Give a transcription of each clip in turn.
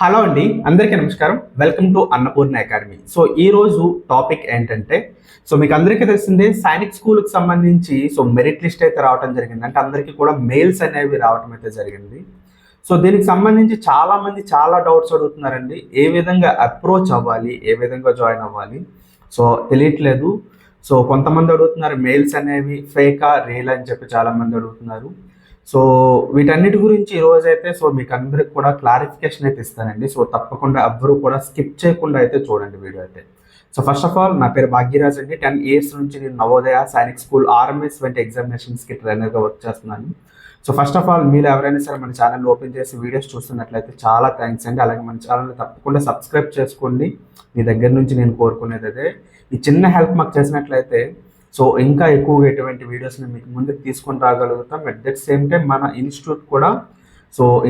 Hello అండి, అందరికీ నమస్కారం. Welcome to Annapurna academy. So ఈ రోజు టాపిక్ ఏంటంటే, మీకు అందరికీ తెలిసిందే సైనిక్ స్కూల్కి సంబంధించి మెరిట్ లిస్ట్ అయితే రావడం జరిగింది. అంటే అందరికీ కూడా మెయిల్స్ అనేవి రావడం అయితే జరిగింది. దీనికి సంబంధించి చాలా మంది చాలా డౌట్స్ అడుగుతున్నారండి. ఏ విధంగా అప్రోచ్ అవ్వాలి, ఏ విధంగా జాయిన్ అవ్వాలి తెలియట్లేదు. కొంతమంది అడుగుతున్నారు మెయిల్స్ అనేవి ఫేకా రియల్ అని చెప్పి చాలా మంది అడుగుతున్నారు. వీటన్నిటి గురించి ఈరోజైతే మీకు అందరికి కూడా క్లారిఫికేషన్ అయితే ఇస్తానండి. తప్పకుండా ఎవ్వరూ కూడా స్కిప్ చేయకుండా అయితే చూడండి వీడియో అయితే. ఫస్ట్ ఆఫ్ ఆల్, నా పేరు భాగ్యరాజ్ అండి. 10 years నుంచి నేను నవోదయ సైనిక్ స్కూల్ ఆర్ఎంఎస్ వంటి ఎగ్జామినేషన్స్కి ట్రైనర్గా వర్క్ చేస్తున్నాను. ఫస్ట్ ఆఫ్ ఆల్, మీరు ఎవరైనా సరే మన ఛానల్ ఓపెన్ చేసి వీడియోస్ చూస్తున్నట్లయితే చాలా థ్యాంక్స్ అండి. అలాగే మన ఛానల్ని తప్పకుండా సబ్స్క్రైబ్ చేసుకోండి. మీ దగ్గర నుంచి నేను కోరుకునేది అదే. ఈ చిన్న హెల్ప్ మాకు చేసినట్లయితే ఇంకా ఎక్కువగా ఎటువంటి వీడియోస్ని మీకు ముందుకు తీసుకొని రాగలుగుతాం. అట్ దట్ సేమ్ టైం మన ఇన్స్టిట్యూట్ కూడా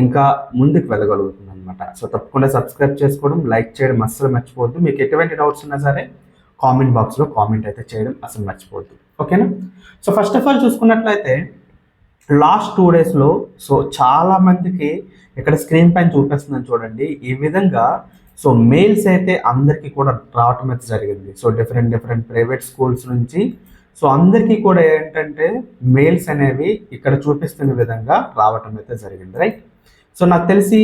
ఇంకా ముందుకు వెళ్ళగలుగుతుంది అనమాట. తప్పకుండా సబ్స్క్రైబ్ చేసుకోవడం, లైక్ చేయడం అస్సలు మర్చిపోవద్దు. మీకు ఎటువంటి డౌట్స్ ఉన్నా సరే కామెంట్ బాక్స్లో కామెంట్ అయితే చేయడం అసలు మర్చిపోవద్దు, ఓకేనా? ఫస్ట్ ఆఫ్ ఆల్ చూసుకున్నట్లయితే లాస్ట్ 2 daysలో చాలా మందికి ఇక్కడ స్క్రీన్ పైన చూపిస్తుందని చూడండి. ఈ విధంగా మెయిల్స్ అయితే అందరికీ కూడా రావటం అయితే జరిగింది. డిఫరెంట్ ప్రైవేట్ స్కూల్స్ నుంచి అందరికీ కూడా ఏంటంటే మెయిల్స్ అనేవి ఇక్కడ చూపిస్తున్న విధంగా రావటం అయితే జరిగింది, రైట్? నాకు తెలిసి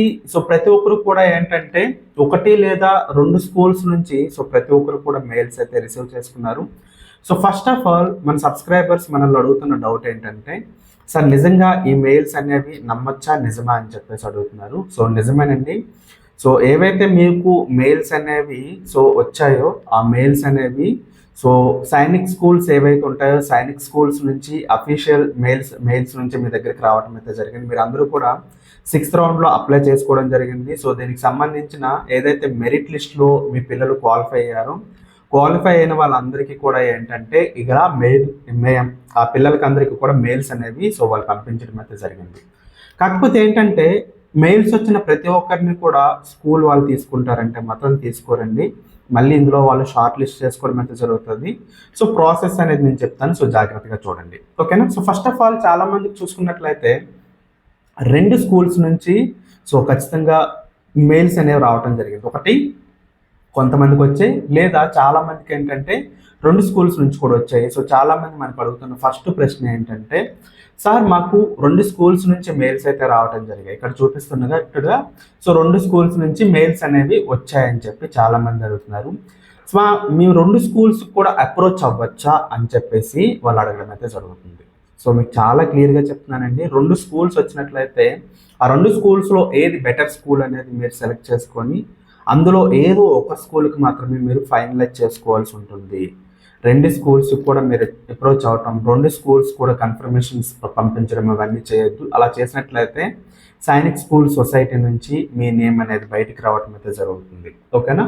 ప్రతి ఒక్కరు కూడా ఏంటంటే 1 లేదా 2 స్కూల్స్ నుంచి ప్రతి ఒక్కరు కూడా మెయిల్స్ అయితే రిసీవ్ చేసుకున్నారు. ఫస్ట్ ఆఫ్ ఆల్, మన సబ్స్క్రైబర్స్ మనల్ని అడుగుతున్న డౌట్ ఏంటంటే, సార్ నిజంగా ఈ మెయిల్స్ అనేవి నమ్మచ్చా, నిజమా అని చెప్పేసి అడుగుతున్నారు. నిజమేనండి. ఏవైతే మీకు మెయిల్స్ అనేవి వచ్చాయో ఆ మెయిల్స్ అనేవి సైనిక్ స్కూల్స్ ఏవైతే ఉంటాయో సైనిక్ స్కూల్స్ నుంచి అఫీషియల్ మెయిల్స్ నుంచి మీ దగ్గరికి రావడం అయితే జరిగింది. మీరు అందరూ కూడా 6th roundలో అప్లై చేసుకోవడం జరిగింది. దీనికి సంబంధించిన ఏదైతే మెరిట్ లిస్ట్లో మీ పిల్లలు క్వాలిఫై అయిన వాళ్ళందరికీ కూడా ఏంటంటే ఇక్కడ ఆ పిల్లలకి అందరికీ కూడా మెయిల్స్ అనేవి వాళ్ళు పంపించడం అయితే జరిగింది. కాకపోతే ఏంటంటే మెయిల్స్ వచ్చిన ప్రతి ఒక్కరిని కూడా స్కూల్ వాళ్ళు తీసుకుంటారంటే మాత్రం తీసుకోరండి. మళ్ళీ ఇందులో వాళ్ళు షార్ట్ లిస్ట్ చేసుకోవడం అయితే జరుగుతుంది. ప్రాసెస్ అనేది నేను చెప్తాను, జాగ్రత్తగా చూడండి, ఓకేనా? ఫస్ట్ ఆఫ్ ఆల్, చాలా మందికి చూసుకున్నట్లయితే 2 స్కూల్స్ నుంచి ఖచ్చితంగా మెయిల్స్ అనేవి రావడం జరిగింది. ఒకటి కొంతమందికి వచ్చాయి, లేదా చాలా మందికి ఏంటంటే 2 స్కూల్స్ నుంచి కూడా వచ్చాయి. చాలా మంది మనకు అడుగుతున్న ఫస్ట్ ప్రశ్న ఏంటంటే, సార్ మాకు 2 స్కూల్స్ నుంచి మెయిల్స్ అయితే రావడం జరిగాయి, ఇక్కడ చూపిస్తున్నగా ఇట్టుగా 2 స్కూల్స్ నుంచి మెయిల్స్ అనేవి వచ్చాయని చెప్పి చాలా మంది అడుగుతున్నారు. మేము 2 స్కూల్స్ కూడా అప్రోచ్ అవ్వచ్చా అని చెప్పేసి వాళ్ళు అడగడం అయితే జరుగుతుంది. మీకు చాలా క్లియర్గా చెప్తున్నానండి. 2 స్కూల్స్ వచ్చినట్లయితే ఆ 2 స్కూల్స్లో ఏది బెటర్ స్కూల్ అనేది మీరు సెలెక్ట్ చేసుకొని అందులో ఏదో ఒక స్కూల్కి మాత్రమే మీరు ఫైనలైజ్ చేసుకోవాల్సి ఉంటుంది. 2 స్కూల్స్ కూడా మీరు అప్రోచ్ అవటం, 2 స్కూల్స్ కూడా కన్ఫర్మేషన్స్ పంపించడం అవన్నీ చేయొద్దు. అలా చేసినట్లయితే సైనిక్ స్కూల్ సొసైటీ నుంచి మీ నేమ్ అనేది బయటికి రావటం అయితే జరుగుతుంది, ఓకేనా?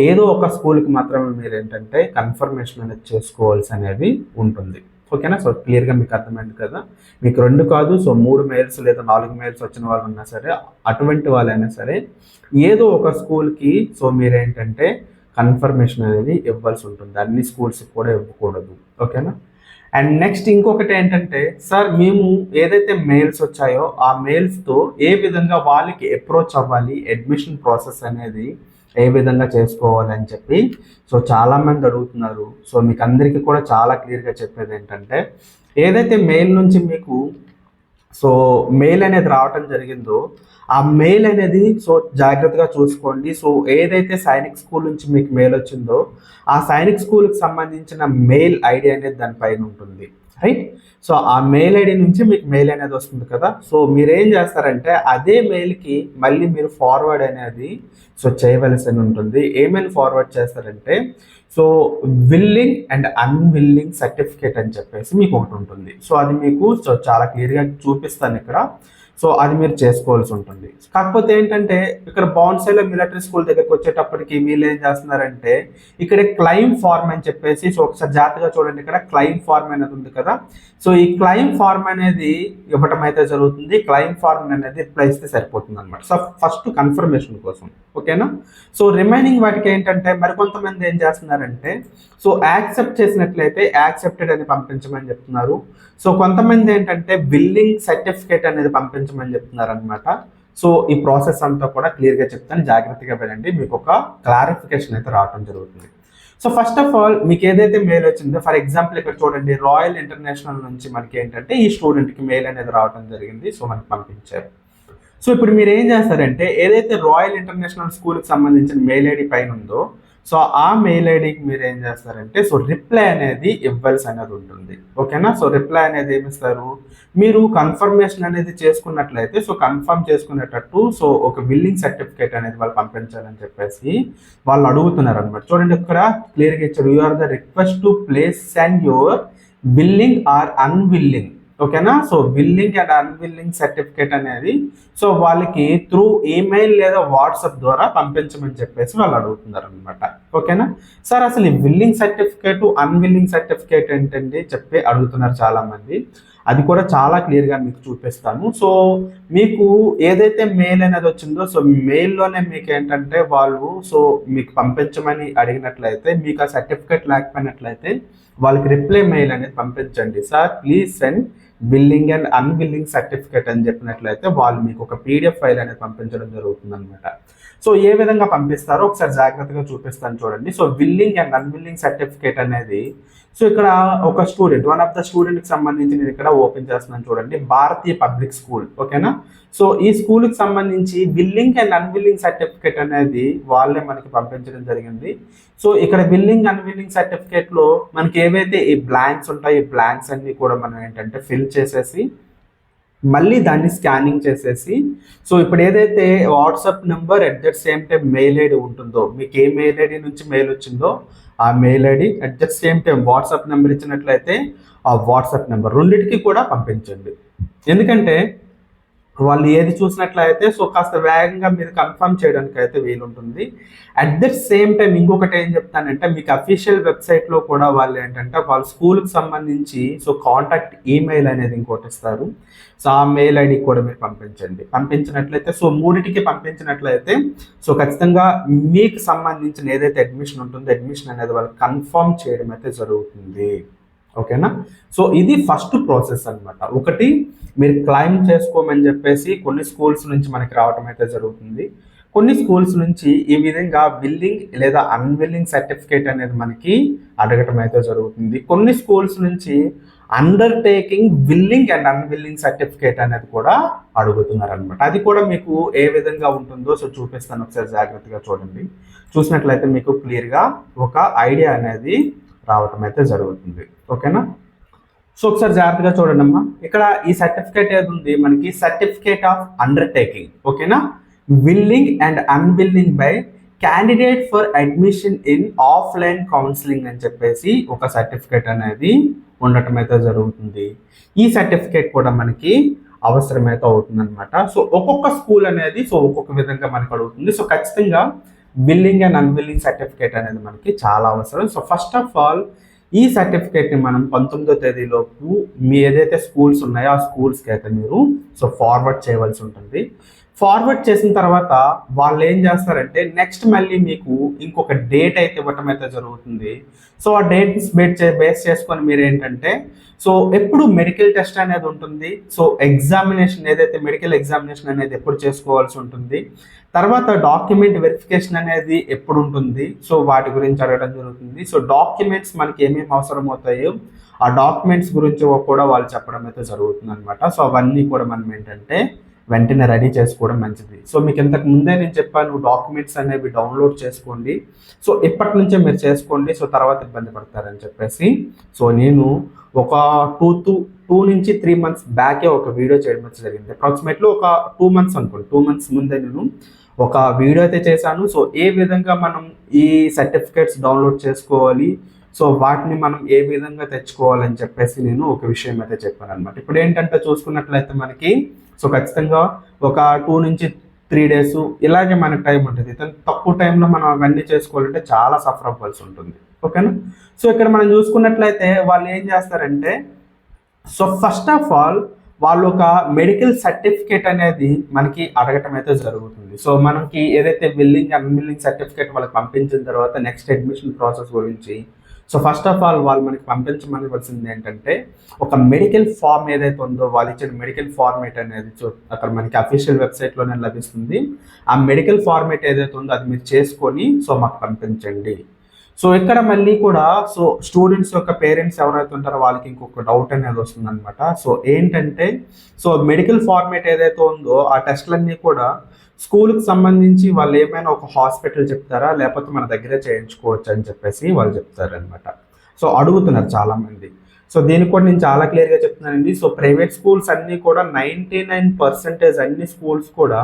ఏదో ఒక స్కూల్కి మాత్రమే మీరు ఏంటంటే కన్ఫర్మేషన్ అనేది చేసుకోవాల్సి అనేది ఉంటుంది, ఓకేనా? క్లియర్గా మీకు అర్థమైంది కదా. మీకు 2 కాదు 3 మెయిల్స్ లేదా 4 మెయిల్స్ వచ్చిన వాళ్ళు ఉన్నా సరే, అటువంటి వాళ్ళైనా సరే ఏదో ఒక స్కూల్కి మీరేంటంటే కన్ఫర్మేషన్ అనేది ఇవ్వాల్సి ఉంటుంది. అన్ని స్కూల్స్కి కూడా ఇవ్వకూడదు, ఓకేనా? అండ్ నెక్స్ట్ ఇంకొకటి ఏంటంటే, సార్ మేము ఏదైతే మెయిల్స్ వచ్చాయో ఆ మెయిల్స్తో ఏ విధంగా వాళ్ళకి అప్రోచ్ అవ్వాలి, అడ్మిషన్ ప్రాసెస్ అనేది ఏ విధంగా చేసుకోవాలి అని చెప్పి చాలామంది అడుగుతున్నారు. మీకు అందరికీ కూడా చాలా క్లియర్గా చెప్పేది ఏంటంటే, ఏదైతే మెయిల్ నుంచి మీకు మెయిల్ అనేది రావటం జరిగిందో ఆ మెయిల్ అనేది జాగ్రత్తగా చూసుకోండి. ఏదైతే సైనిక్ స్కూల్ నుంచి మీకు మెయిల్ వచ్చిందో ఆ సైనిక్ స్కూల్కి సంబంధించిన మెయిల్ ఐడి అనేది దానిపైన ఉంటుంది, రైట్? ఆ మెయిల్ ఐడి నుంచి మీకు మెయిల్ అనేది వస్తుంది కదా. మీరేం చేస్తారంటే అదే మెయిల్కి మళ్ళీ మీరు ఫార్వర్డ్ అనేది చేయవలసి ఉంటుంది. ఏమైనా ఫార్వర్డ్ చేస్తారంటే విల్లింగ్ అండ్ అన్విల్లింగ్ సర్టిఫికేట్ అని చెప్పేసి మీకు ఒకటి ఉంటుంది. అది మీకు చాలా క్లియర్గా చూపిస్తాను ఇక్కడ. అది మీరు చేసుకోవాల్సి ఉంటుంది. కాకపోతే ఏంటంటే ఇక్కడ బౌన్సైలో మిలిటరీ స్కూల్ దగ్గరికి వచ్చేటప్పటికి వీళ్ళు ఏం చేస్తున్నారంటే ఇక్కడ క్లెయిమ్ ఫార్మ్ అని చెప్పేసి ఒకసారి జాగ్రత్తగా చూడండి. ఇక్కడ క్లెయిమ్ ఫార్మ్ అనేది ఉంది కదా. ఈ క్లెయిమ్ ఫార్మ్ అనేది ఇవ్వటం అయితే జరుగుతుంది. క్లెయిమ్ ఫార్మ్ అనేది రిప్లై ఇస్తే సరిపోతుంది అనమాట. ఫస్ట్ కన్ఫర్మేషన్ కోసం, ఓకేనా? రిమైనింగ్ వాటికి ఏంటంటే మరికొంతమంది ఏం చేస్తున్నారంటే యాక్సెప్ట్ చేసినట్లయితే యాక్సెప్టెడ్ అని పంపించమని చెప్తున్నారు. కొంతమంది ఏంటంటే బిల్లింగ్ సర్టిఫికేట్ అనేది పంపించమని చెప్తున్నారు అనమాట. సో ఈ ప్రాసెస్ అంతా కూడా క్లియర్గా చెప్తాను, జాగ్రత్తగా వినండి, మీకు ఒక క్లారిఫికేషన్ అయితే రావడం జరుగుతుంది. సో ఫస్ట్ ఆఫ్ ఆల్ మీకు ఏదైతే మెయిల్ వచ్చిందో, ఫర్ ఎగ్జాంపుల్ ఇక్కడ చూడండి, రాయల్ ఇంటర్నేషనల్ నుంచి మనకి ఏంటంటే ఈ స్టూడెంట్కి మెయిల్ అనేది రావడం జరిగింది. సో మనకి పంపించారు. సో ఇప్పుడు మీరు ఏం చేస్తారంటే, ఏదైతే రాయల్ ఇంటర్నేషనల్ స్కూల్కి సంబంధించిన మెయిల్ ఐడి పైన ఉందో, సో ఆ మెయిల్ ఐడికి మీరు ఏం చేస్తారంటే, సో రిప్లై అనేది ఇవ్వాల్సి అనేది ఉంటుంది. ఓకేనా? సో రిప్లై అనేది ఏమిస్తారు, మీరు కన్ఫర్మేషన్ అనేది చేసుకున్నట్లయితే, సో కన్ఫర్మ్ చేసుకునేటట్టు సో ఒక బిల్లింగ్ సర్టిఫికేట్ అనేది వాళ్ళు పంపించాలని చెప్పేసి వాళ్ళు అడుగుతున్నారు అనమాట. చూడండి ఇక్కడ క్లియర్గా ఇచ్చారు, you are the request to please send your billing or unbilling. ఓకేనా? So billing and unbilling certificate అనేది సో వాళ్ళకి త్రూ ఈమెయిల్ లేదా వాట్సాప్ ద్వారా పంపించమని చెప్పేసి వాళ్ళు అడుగుతున్నారు అనమాట. ఓకేనా సార్? అసలు ఈ బిల్లింగ్ సర్టిఫికేట్ అన్విల్లింగ్ సర్టిఫికేట్ ఏంటండి చెప్పి అడుగుతున్నారు చాలా మంది. అది కూడా చాలా క్లియర్గా మీకు చూపిస్తాను. సో మీకు ఏదైతే మెయిల్ అనేది వచ్చిందో, సో మెయిల్లోనే మీకు ఏంటంటే వాళ్ళు సో మీకు పంపించమని అడిగినట్లయితే, మీకు ఆ సర్టిఫికేట్ లేకపోయినట్లయితే వాళ్ళకి రిప్లై మెయిల్ అనేది పంపించండి. Sir please send billing and unbilling certificate అని చెప్పినట్లయితే వాళ్ళు మీకు ఒక పీడిఎఫ్ ఫైల్ అనేది పంపించడం జరుగుతుంది అనమాట. సో ఏ విధంగా పంపిస్తారో ఒకసారి జాగ్రత్తగా చూపిస్తాను చూడండి. So billing and unbilling certificate అనేది సో ఇక్కడ ఒక స్టూడెంట్, వన్ ఆఫ్ ద స్టూడెంట్కి సంబంధించి నేను ఇక్కడ ఓపెన్ చేస్తున్నాను చూడండి, భారతీయ పబ్లిక్ స్కూల్. ఓకేనా? సో ఈ స్కూల్కి సంబంధించి బిల్లింగ్ అండ్ అన్బిల్లింగ్ సర్టిఫికేట్ అనేది వాళ్ళే మనకి పంపించడం జరిగింది. సో ఇక్కడ బిల్లింగ్ అన్బిల్లింగ్ సర్టిఫికేట్లో మనకి ఏవైతే ఈ బ్లాంక్స్ ఉంటాయో, ఈ బ్లాంక్స్ అన్ని కూడా మనం ఏంటంటే ఫిల్ చేసేసి మళ్ళీ దాన్ని స్కానింగ్ చేసేసి, సో ఇప్పుడు ఏదైతే WhatsApp number at the same time mail ID ఉంటుందో, మీకు ఏ మెయిల్ ఐడి నుంచి మెయిల్ వచ్చిందో ఆ mail ID at the same time WhatsApp number ఇచ్చినట్లయితే ఆ వాట్సాప్ నెంబర్ రెండింటికి కూడా పంపించండి. ఎందుకంటే వాళ్ళు ఏది చూసినట్లయితే సో కాస్త వేగంగా మీరు కన్ఫర్మ్ చేయడానికి అయితే వీలుంటుంది. అట్ ద సేమ్ టైం ఇంకొకటి ఏం చెప్తానంటే, మీకు అఫీషియల్ వెబ్సైట్లో కూడా వాళ్ళు ఏంటంటే వాళ్ళ స్కూల్కి సంబంధించి సో కాంటాక్ట్ ఈమెయిల్ అనేది ఇంకోటి ఇస్తారు. సో ఆ మెయిల్ ఐడికి కూడా మీరు పంపించండి. పంపించినట్లయితే సో మూడింటికి పంపించినట్లయితే సో ఖచ్చితంగా మీకు సంబంధించిన ఏదైతే అడ్మిషన్ ఉంటుందో అడ్మిషన్ అనేది వాళ్ళు కన్ఫర్మ్ చేయడం అయితే జరుగుతుంది. ఓకేనా? సో ఇది ఫస్ట్ ప్రాసెస్ అనమాట. ఒకటి మీరు క్లైమ్ చేసుకోమని చెప్పేసి కొన్ని స్కూల్స్ నుంచి మనకి రావటం అయితే జరుగుతుంది. కొన్ని స్కూల్స్ నుంచి ఈ విధంగా బిల్లింగ్ లేదా అన్బిల్లింగ్ సర్టిఫికేట్ అనేది మనకి అడగటం అయితే జరుగుతుంది. కొన్ని స్కూల్స్ నుంచి undertaking billing and unbilling certificate అనేది కూడా అడుగుతున్నారు అనమాట. అది కూడా మీకు ఏ విధంగా ఉంటుందో సో చూపిస్తాను, ఒకసారి జాగ్రత్తగా చూడండి. చూసినట్లయితే మీకు క్లియర్గా ఒక ఐడియా అనేది రావటం అయితే జరుగుతుంది. ఓకేనా? సో ఒకసారి జాగ్రత్తగా చూడండి అమ్మా. ఇక్కడ ఈ సర్టిఫికేట్ ఏది ఉంది మనకి, సర్టిఫికేట్ ఆఫ్ అండర్టేకింగ్. ఓకేనా? Willing and unwilling by candidate for admission in offline counselling అని చెప్పేసి ఒక సర్టిఫికేట్ అనేది ఉండటం అయితే జరుగుతుంది. ఈ సర్టిఫికేట్ కూడా మనకి అవసరమైతే అవుతుంది అనమాట. సో ఒక్కొక్క స్కూల్ అనేది సో ఒక్కొక్క విధంగా మనకు అడుగుతుంది. సో ఖచ్చితంగా బిల్లింగ్ అండ్ అన్బిల్లింగ్ సర్టిఫికేట్ అనేది మనకి చాలా అవసరం. సో ఫస్ట్ ఆఫ్ ఆల్ ఈ సర్టిఫికేట్ని మనం 19వ తేదీలోపు మీ ఏదైతే స్కూల్స్ ఉన్నాయో ఆ స్కూల్స్కి అయితే మీరు సో ఫార్వర్డ్ చేయవలసి ఉంటుంది. ఫార్వర్డ్ చేసిన తర్వాత వాళ్ళు ఏం చేస్తారంటే నెక్స్ట్ మళ్ళీ మీకు ఇంకొక డేట్ అయితే ఇవ్వటం అయితే జరుగుతుంది. సో ఆ డేట్స్ బేస్ చేసుకొని మీరు ఏంటంటే సో ఎప్పుడు మెడికల్ టెస్ట్ అనేది ఉంటుంది. సో ఎగ్జామినేషన్ ఏదైతే మెడికల్ ఎగ్జామినేషన్ అనేది ఎప్పుడు చేసుకోవాల్సి ఉంటుంది, తర్వాత డాక్యుమెంట్ వెరిఫికేషన్ అనేది ఎప్పుడు ఉంటుంది, సో వాటి గురించి అడగడం జరుగుతుంది. సో డాక్యుమెంట్స్ మనకి ఏమేమి అవసరం అవుతాయో ఆ డాక్యుమెంట్స్ గురించి కూడా వాళ్ళు చెప్పడం అయితే జరుగుతుంది అనమాట. సో అవన్నీ కూడా మనం ఏంటంటే వెంటనే రెడీ చేసుకోవడం మంచిది. సో మీకు ఇంతకు ముందే నేను చెప్పాను, డాక్యుమెంట్స్ అనేవి డౌన్లోడ్ చేసుకోండి. సో ఇప్పటి నుంచే మీరు చేసుకోండి, సో తర్వాత ఇబ్బంది పడతారని చెప్పేసి సో నేను ఒక 2 నుంచి 3 months బ్యాకే ఒక వీడియో చేయడం జరిగింది. అప్రాక్సిమేట్లీ ఒక 2 months అనుకోండి, 2 months ముందే నేను ఒక వీడియో అయితే చేశాను. సో ఏ విధంగా మనం ఈ సర్టిఫికేట్స్ డౌన్లోడ్ చేసుకోవాలి, సో వాటిని మనం ఏ విధంగా తెచ్చుకోవాలని చెప్పేసి నేను ఒక విషయం అయితే చెప్పాను అనమాట. ఇప్పుడు ఏంటంటే చూసుకున్నట్లయితే మనకి సో ఖచ్చితంగా ఒక 2 నుంచి 3 days ఇలాగే మనకు టైం ఉంటుంది. తక్కువ టైంలో మనం అవన్నీ చేసుకోవాలంటే చాలా సఫర్ అవ్వాల్సి ఉంటుంది. ఓకేనా? సో ఇక్కడ మనం చూసుకున్నట్లయితే వాళ్ళు ఏం చేస్తారంటే సో ఫస్ట్ ఆఫ్ ఆల్ వాళ్ళు ఒక మెడికల్ సర్టిఫికేట్ అనేది మనకి అడగటం అయితే జరుగుతుంది. సో మనకి ఏదైతే బిల్లింగ్ అన్బిల్లింగ్ సర్టిఫికేట్ వాళ్ళకి పంపించిన తర్వాత నెక్స్ట్ అడ్మిషన్ ప్రాసెస్ గురించి సో ఫస్ట్ ఆఫ్ ఆల్ వాళ్ళు మనకి పంపించమనివలసింది ఏంటంటే ఒక మెడికల్ ఫామ్ ఏదైతే ఉందో వాళ్ళు ఇచ్చిన మెడికల్ ఫార్మేట్ అనేది అక్కడ మనకి అఫీషియల్ వెబ్సైట్లోనే లభిస్తుంది. ఆ మెడికల్ ఫార్మేట్ ఏదైతే ఉందో అది మీరు చేసుకొని సో మాకు పంపించండి. సో ఇక్కడ మళ్ళీ కూడా సో స్టూడెంట్స్ యొక్క పేరెంట్స్ ఎవరైతే ఉంటారో వాళ్ళకి ఇంకొక డౌట్ అనేది వస్తుంది అనమాట. సో ఏంటంటే సో మెడికల్ ఫార్మేట్ ఏదైతే ఉందో ఆ టెస్ట్లన్నీ కూడా స్కూల్కి సంబంధించి వాళ్ళు ఏమైనా ఒక హాస్పిటల్ చెప్తారా లేకపోతే మన దగ్గరే చేయించుకోవచ్చు అని చెప్పేసి వాళ్ళు చెప్తారనమాట. సో అడుగుతున్నారు చాలామంది. సో దీనికి కూడా నేను చాలా క్లియర్గా చెప్తున్నానండి. సో ప్రైవేట్ స్కూల్స్ అన్నీ కూడా 99% అన్ని స్కూల్స్ కూడా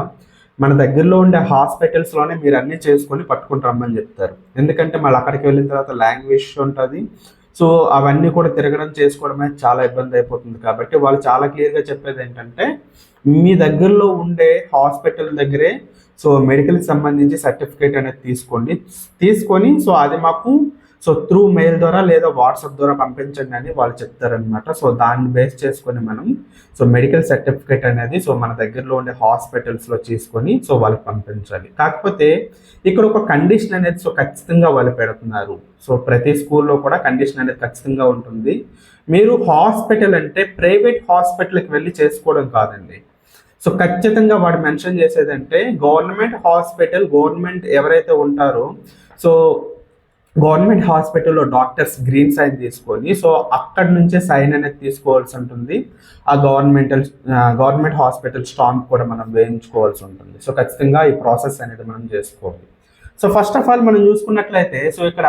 మన దగ్గరలో ఉండే హాస్పిటల్స్లోనే మీరు అన్నీ చేసుకొని పట్టుకుని రమ్మని చెప్తారు. ఎందుకంటే మళ్ళీ అక్కడికి వెళ్ళిన తర్వాత లాంగ్వేజ్ ఉంటుంది. సో అవన్నీ కూడా తిరగడం చేసుకోవడం అనేది చాలా ఇబ్బంది అయిపోతుంది. కాబట్టి వాళ్ళు చాలా క్లియర్గా చెప్పేది ఏంటంటే మీ దగ్గరలో ఉండే హాస్పిటల్ దగ్గరే సో మెడికల్కి సంబంధించి సర్టిఫికేట్ అనేది తీసుకొని సో అది మాకు సో త్రూ మెయిల్ ద్వారా లేదా వాట్సాప్ ద్వారా పంపించండి అని వాళ్ళు చెప్తారనమాట. సో దాన్ని బేస్ చేసుకొని మనం సో మెడికల్ సర్టిఫికేట్ అనేది సో మన దగ్గరలో ఉండే హాస్పిటల్స్లో తీసుకొని సో వాళ్ళకి పంపించాలి. కాకపోతే ఇక్కడ ఒక కండిషన్ అనేది సో ఖచ్చితంగా వాళ్ళు పెడుతున్నారు. సో ప్రతి స్కూల్లో కూడా కండిషన్ అనేది ఖచ్చితంగా ఉంటుంది. మీరు హాస్పిటల్ అంటే ప్రైవేట్ హాస్పిటల్కి వెళ్ళి చేసుకోవడం కాదండి. సో ఖచ్చితంగా వాడు మెన్షన్ చేసేదంటే గవర్నమెంట్ హాస్పిటల్, గవర్నమెంట్ ఎవరైతే ఉంటారో సో గవర్నమెంట్ హాస్పిటల్లో డాక్టర్స్ గ్రీన్ సైన్ తీసుకొని సో అక్కడి నుంచే సైన్ అనేది తీసుకోవాల్సి ఉంటుంది. ఆ గవర్నమెంట్ హాస్పిటల్ స్టాంప్ కూడా మనం వేయించుకోవాల్సి ఉంటుంది. సో ఖచ్చితంగా ఈ ప్రాసెస్ అనేది మనం చేసుకోవాలి. సో ఫస్ట్ ఆఫ్ ఆల్ మనం చూసుకున్నట్లయితే సో ఇక్కడ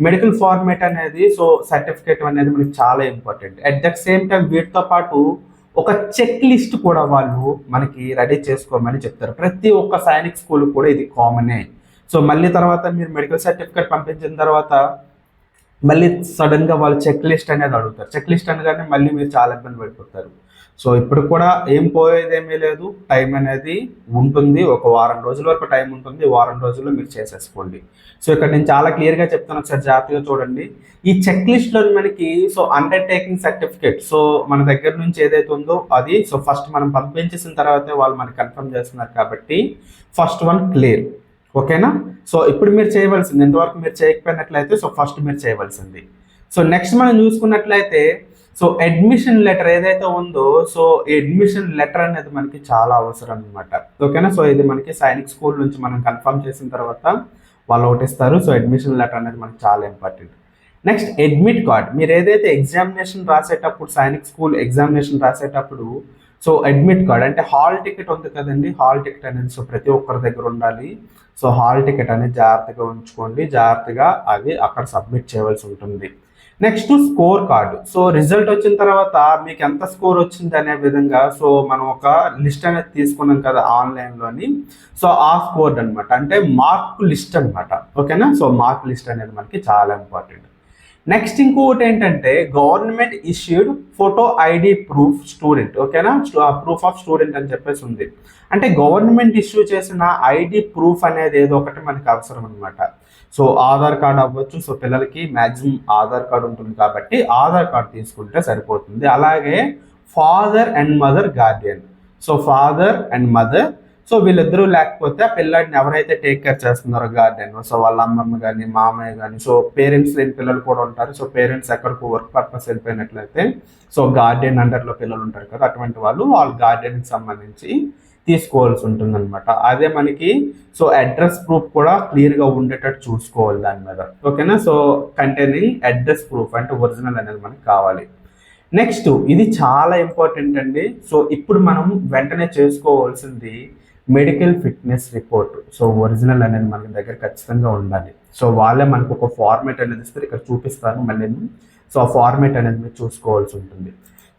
మెడికల్ ఫార్మేట్ అనేది సో సర్టిఫికేట్ అనేది మనకి చాలా important. At that same time వీటితో పాటు ఒక చెక్ లిస్ట్ కూడా వాళ్ళు మనకి రెడీ చేసుకోమని చెప్తారు. ప్రతి ఒక్క సైనిక్ స్కూల్ కూడా ఇది కామనే. సో మళ్ళీ తర్వాత మీరు మెడికల్ సర్టిఫికేట్ పంపించిన తర్వాత మళ్ళీ సడన్గా వాళ్ళు చెక్ లిస్ట్ అనేది అడుగుతారు. చెక్ లిస్ట్ అనగానే మళ్ళీ మీరు చాలా ఇబ్బంది పడిపోతారు. సో ఇప్పుడు కూడా ఏం పోయేదేమీ లేదు, టైం అనేది ఉంటుంది. ఒక వారం రోజుల వరకు టైం ఉంటుంది. వారం రోజుల్లో మీరు చేసేసుకోండి. సో ఇక్కడ నేను చాలా క్లియర్గా చెప్తాను, ఒకసారి జాగ్రత్తగా చూడండి. ఈ చెక్ లిస్ట్లో మనకి సో అండర్టేకింగ్ సర్టిఫికేట్ సో మన దగ్గర నుంచి ఏదైతే ఉందో అది సో ఫస్ట్ మనం పంపించేసిన తర్వాతే వాళ్ళు మనకి కన్ఫర్మ్ చేస్తున్నారు కాబట్టి ఫస్ట్ వన్ క్లియర్. ఓకేనా? సో ఇప్పుడు మీరు చేయవలసింది, ఇంతవరకు మీరు చేయకపోయినట్లయితే సో ఫస్ట్ మీరు చేయవలసింది. సో నెక్స్ట్ మనం చూసుకున్నట్లయితే సో అడ్మిషన్ లెటర్ ఏదైతే ఉందో సో ఈ అడ్మిషన్ లెటర్ అనేది మనకి చాలా అవసరం అనమాట. ఓకేనా? సో ఇది మనకి సైనిక్ స్కూల్ నుంచి మనం కన్ఫర్మ్ చేసిన తర్వాత వాళ్ళు ఒకటి ఇస్తారు. సో అడ్మిషన్ లెటర్ అనేది మనకి చాలా ఇంపార్టెంట్. Next admit card. మీరు ఏదైతే ఎగ్జామినేషన్ రాసేటప్పుడు సైనిక్ స్కూల్ ఎగ్జామినేషన్ రాసేటప్పుడు సో అడ్మిట్ కార్డ్ అంటే హాల్ టికెట్ ఉంది కదండి, హాల్ టికెట్ అనేది సో ప్రతి ఒక్కరి దగ్గర ఉండాలి. సో హాల్ టికెట్ అనేది జాగ్రత్తగా ఉంచుకోండి, జాగ్రత్తగా అది అక్కడ సబ్మిట్ చేయవలసి ఉంటుంది. Next score card. So result వచ్చిన తర్వాత మీకు ఎంత స్కోర్ వచ్చింది అనే విధంగా సో మనం ఒక లిస్ట్ అనేది తీసుకున్నాం కదా ఆన్లైన్లోని. సో ఆ స్కోర్ అనమాట అంటే మార్క్ లిస్ట్ అనమాట. ఓకేనా? సో మార్క్ లిస్ట్ అనేది మనకి చాలా ఇంపార్టెంట్. నెక్స్ట్ ఇంకొకటి ఏంటంటే government issued photo ID proof student. ఓకేనా? ప్రూఫ్ ఆఫ్ స్టూడెంట్ అని చెప్పేసి ఉంది. అంటే గవర్నమెంట్ ఇష్యూ చేసిన ఐడి ప్రూఫ్ అనేది ఏదో ఒకటి మనకి అవసరం అనమాట. సో ఆధార్ కార్డ్ అవ్వచ్చు. సో పిల్లలకి మ్యాక్సిమం ఆధార్ కార్డ్ ఉంటుంది కాబట్టి ఆధార్ కార్డ్ తీసుకుంటే సరిపోతుంది. అలాగే father and mother Guardian. So father and mother so వీళ్ళిద్దరూ లేకపోతే ఆ పిల్లాడిని ఎవరైతే టేక్ కేర్ చేస్తున్నారో గార్డియన్, సో వాళ్ళ అమ్మమ్మ కానీ మామయ్య కానీ సో పేరెంట్స్ లేని పిల్లలు కూడా ఉంటారు. సో పేరెంట్స్ ఎక్కడికి వర్క్ పర్పస్ వెళ్ళిపోయినట్లయితే సో గార్డియన్ అండర్లో పిల్లలు ఉంటారు కదా, అటువంటి వాళ్ళ గార్డియన్కి సంబంధించి తీసుకోవాల్సి ఉంటుంది అనమాట. అదే మనకి సో అడ్రస్ ప్రూఫ్ కూడా క్లియర్గా ఉండేటట్టు చూసుకోవాలి దాని మీద. ఓకేనా? సో కంటైనింగ్ అడ్రస్ ప్రూఫ్ అంటే ఒరిజినల్ అనేది మనకి కావాలి. నెక్స్ట్ ఇది చాలా ఇంపార్టెంట్ అండి. సో ఇప్పుడు మనం వెంటనే చేసుకోవాల్సింది medical fitness report. So original అనేది మన దగ్గర ఖచ్చితంగా ఉండాలి. సో వాళ్ళే మనకు ఒక ఫార్మేట్ అనేది ఇస్తారు, ఇక్కడ చూపిస్తాను మళ్ళీ. సో ఆ ఫార్మేట్ అనేది మీరు చూసుకోవాల్సి ఉంటుంది.